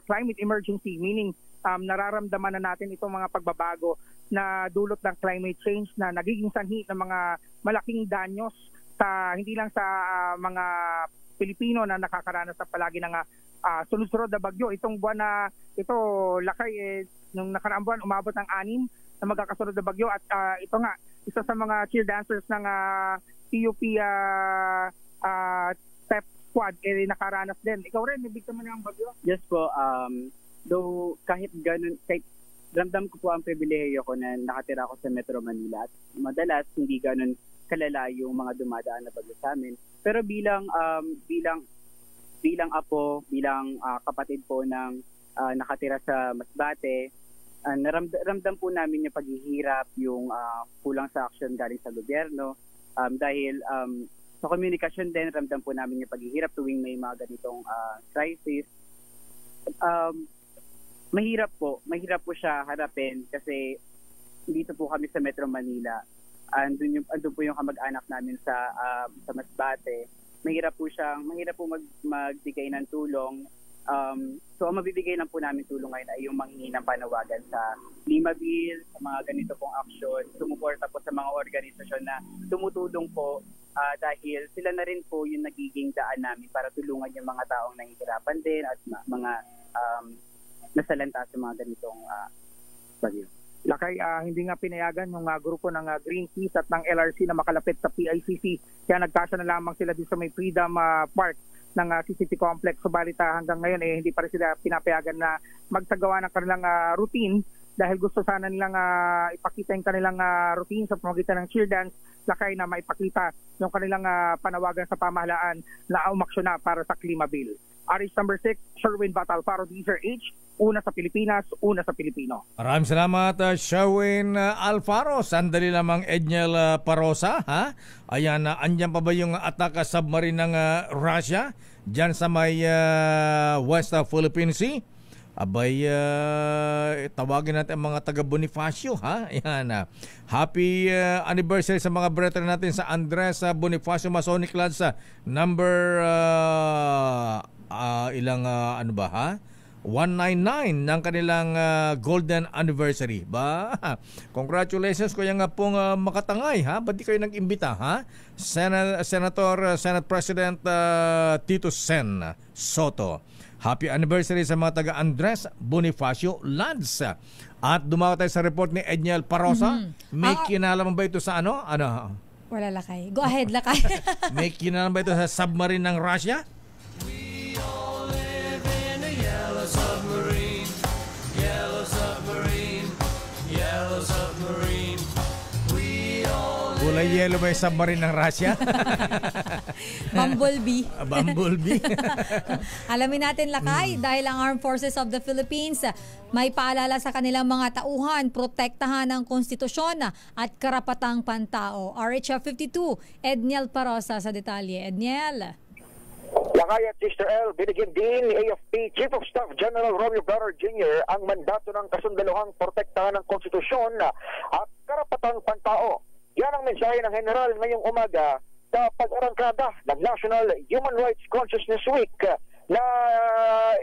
[SPEAKER 6] climate emergency, meaning nararamdaman na natin itong mga pagbabago na dulot ng climate change na nagiging sanhi ng mga malaking danyos sa hindi lang sa mga Pilipino na nakakaranas sa palagi ng sunod-sunod na bagyo. Itong buwan na ito, Lakay, nung nakaraang buwan umabot ng 6 na magkakasunod na bagyo at ito nga, isa sa mga cheer dancers ng PUP step squad nakaranas din. Ikaw rin, may biktima ng bagyo?
[SPEAKER 21] Yes po, though kahit ganun, kahit ramdam ko po ang pribilehiyo ko na nakatira ako sa Metro Manila at madalas hindi ganun kalala yung mga dumadaan na bagyo sa amin. Pero bilang apo, bilang kapatid po ng nakatira sa Masbate, ramdam po namin yung paghihirap, yung kulang sa action galing sa gobyerno, dahil Sa komunikasyon din, ramdam po namin yung paghihirap tuwing may mga ganitong crisis. Mahirap po siya harapin kasi dito po kami sa Metro Manila. Andun po yung kamag-anak namin sa Masbate. Mahirap po magbigay ng tulong. So ang mabibigay lang po namin tulong ngayon ay yung manghingi ng panawagan sa Lima Bill, sa mga ganito pong aksyon, sumuporta po sa mga organisasyon na tumutulong po dahil sila na rin po yung nagiging daan namin para tulungan yung mga taong nahihirapan din at mga nasalanta sa mga ganitong bagyo.
[SPEAKER 6] Lakay, hindi nga pinayagan yung grupo ng Greenpeace at ng LRC na makalapit sa PICC. Kaya nagkasya na lamang sila dito sa may Freedom Park ng CCT Complex. Subalit hanggang ngayon hindi pa rin sila pinapayagan na magsagawa ng kanilang routine dahil gusto sana nilang ipakita yung kanilang routine sa pamamagitan ng cheer dance, Lakay, na maipakita yung kanilang panawagan sa pamahalaan na umaksyon na para sa Klima Bill. Aris number 6, Sherwin Batal, Faro DZRH, una sa Pilipinas, una sa Pilipino.
[SPEAKER 2] Maraming salamat, Sherwin Alfaro. Sandali lamang, Edniel Parosa. Ayan, andyan pa ba yung attack submarine ng Russia dyan sa may West Philippine Sea? Abay, tawagin natin ang mga taga Bonifacio, Ayan, happy anniversary sa mga brethren natin sa Andres Bonifacio Masonic Lodge number 199 ng kanilang golden anniversary. Congratulations kuya nga pong makatangay, Ba't di kayo nag-imbita, Senate President Tito Sen Soto. Happy anniversary sa mga taga Andres Bonifacio Lodge. At dumawa tayo sa report ni Edniel Parosa. May kinalaman ba ito sa ano?
[SPEAKER 9] Wala, Lakay. Go ahead, Lakay.
[SPEAKER 2] May kinalaman ba ito sa submarine ng Russia? Kulay yellow ba yung submarine ng Russia?
[SPEAKER 9] Bumblebee.
[SPEAKER 2] Bumblebee.
[SPEAKER 9] Alamin natin, Lakay, dahil ang Armed Forces of the Philippines may paalala sa kanilang mga tauhan, protektahan ang konstitusyon at karapatang pantao. RH 52, Edniel Parosa sa detalye. Edniel.
[SPEAKER 3] Lakay at Sister L, binigyan din ni AFP Chief of Staff General Romeo Brother Jr. ang mandato ng kasundaluhang protektahan ng konstitusyon at karapatang pantao. Yan ang mensahe ng General ngayong umaga sa pag-arangkada ng National Human Rights Consciousness Week na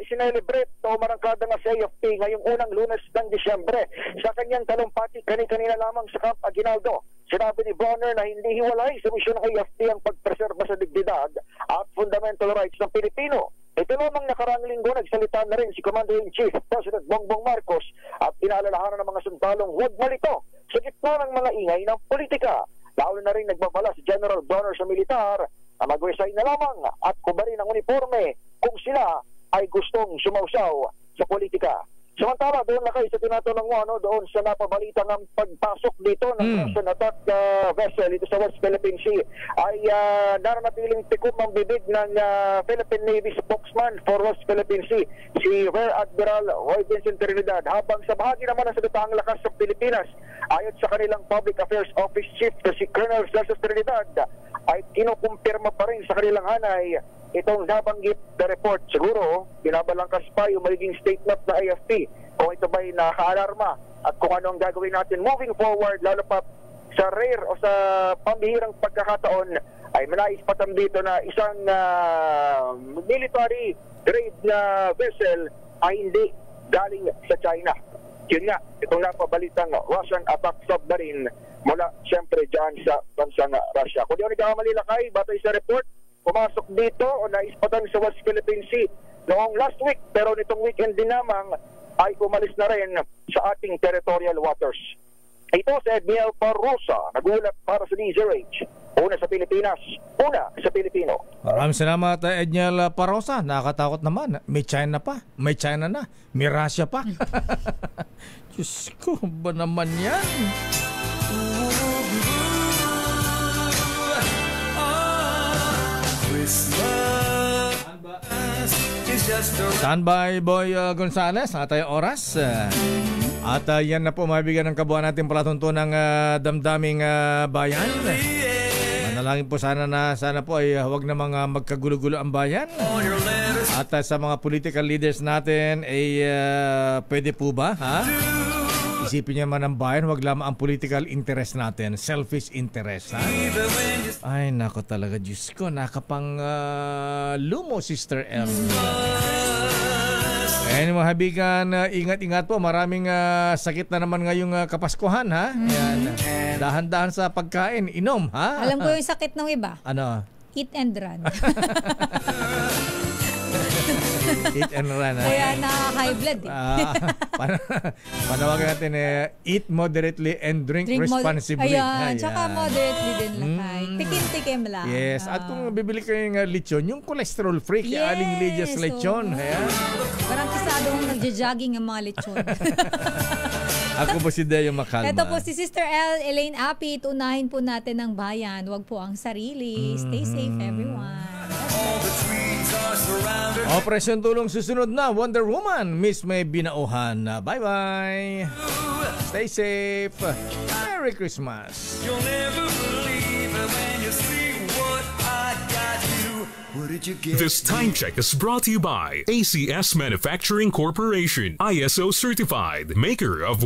[SPEAKER 3] sinelebrate o marangkada nga sa AFP ngayong unang Lunes ng Disyembre. Sa kanyang talumpati kanina lamang sa Camp Aguinaldo, sinabi ni Bonner na hindi hiwalay sa misyon ng AFP ang pagpreserba sa dignidad at fundamental rights ng Pilipino. Ito lamang nakaraang linggo, nagsalita na rin si Commander-in-Chief President Bongbong Marcos at pinaalalahanan ng mga sundalong huwag malito sa gitna ng mga ingay ng politika. Lalo na rin nagbabala si General Bonner sa militar na mag-resign na lamang at kubarin ang uniforme kung sila ay gustong sumausaw sa politika. Samantala, doon na kayo sa tinatanong mo, doon sa napabalita ng pagpasok dito ng Russian attack vessel dito sa West Philippine Sea ay naranatiling tikom ang bibig ng Philippine Navy spokesman for West Philippine Sea, si Rear Admiral Roy Vincent Trinidad, habang sa bahagi naman ng Salitaang Lakas sa Pilipinas, ayon sa kanilang Public Affairs Office Chief na si Colonel Celso Trinidad, ay kinukumpirma pa rin sa kanilang hanay itong nabanggit na report. Siguro, binabalangkas pa yung magiging statement na AFP kung ito ba'y nakaalarma at kung ano ang gagawin natin moving forward, lalo pa sa rare o sa pambihirang pagkakataon ay manais patam dito na isang military grade na vessel ay hindi galing sa China. Yun nga, itong napabalitang Russian attack submarine mula siyempre dyan sa bansang Russia. Kung di ako nagkakamali, Lakay, batay sa report, pumasok dito o naispatan sa West Philippine Sea noong last week, pero nitong weekend din namang ay umalis na rin sa ating territorial waters. Ito si Edniel Parosa, nagulat para sa DZRH. Una sa Pilipinas, una sa Pilipino.
[SPEAKER 2] Maraming salamat, Edniel Parosa. Nakakatakot naman. May China pa. May China na. May Russia pa. Diyos ko, ba naman yan? Standby Boy Gonzales, atay oras. At yan na po mabigyan ng kabuuan natin palatunto ng damdaming bayan. Manalangin po sana po ay huwag na mga magkagulo-gulo ang bayan. At sa mga political leaders natin ay pwede po ba, ha? Isipin niya man ang bayan, wag lamang ang political interest natin, selfish interest, ha? Ay, nako talaga, Diyos ko, nakapang lumo, Sister L. Mga habigan, ingat-ingat po, maraming sakit na naman ngayong Kapaskuhan, ha? Ayan. Dahan-dahan sa pagkain, inom, ha?
[SPEAKER 9] Alam ko yung sakit ng iba.
[SPEAKER 2] Ano?
[SPEAKER 9] Eat and run.
[SPEAKER 2] Eat and run.
[SPEAKER 9] Kaya na-high blood eh.
[SPEAKER 2] Panawagan natin eat moderately and drink responsibly.
[SPEAKER 9] Ayan, tsaka moderately din lakay. Tikim-tikim lang.
[SPEAKER 2] Yes, at kung bibili kayong lechon, yung cholesterol free, kaya Aling Lydia's lechon. Ayan.
[SPEAKER 9] Parang kisado kong nagja-jogging ang mga lechon.
[SPEAKER 2] Ako po si Deo Macalma.
[SPEAKER 9] Ito po si Sister L. Elaine Apit. Unahin po natin ang bayan. Huwag po ang sarili. Stay safe, everyone.
[SPEAKER 2] Operasyon Tulong susunod na. Wonder Woman, Miss May Binauhan. Bye-bye. Stay safe. Merry Christmas.
[SPEAKER 15] You'll never believe it when you see what I got you. What did you get?
[SPEAKER 8] This time check is brought to you by ACS Manufacturing Corporation, ISO certified, maker of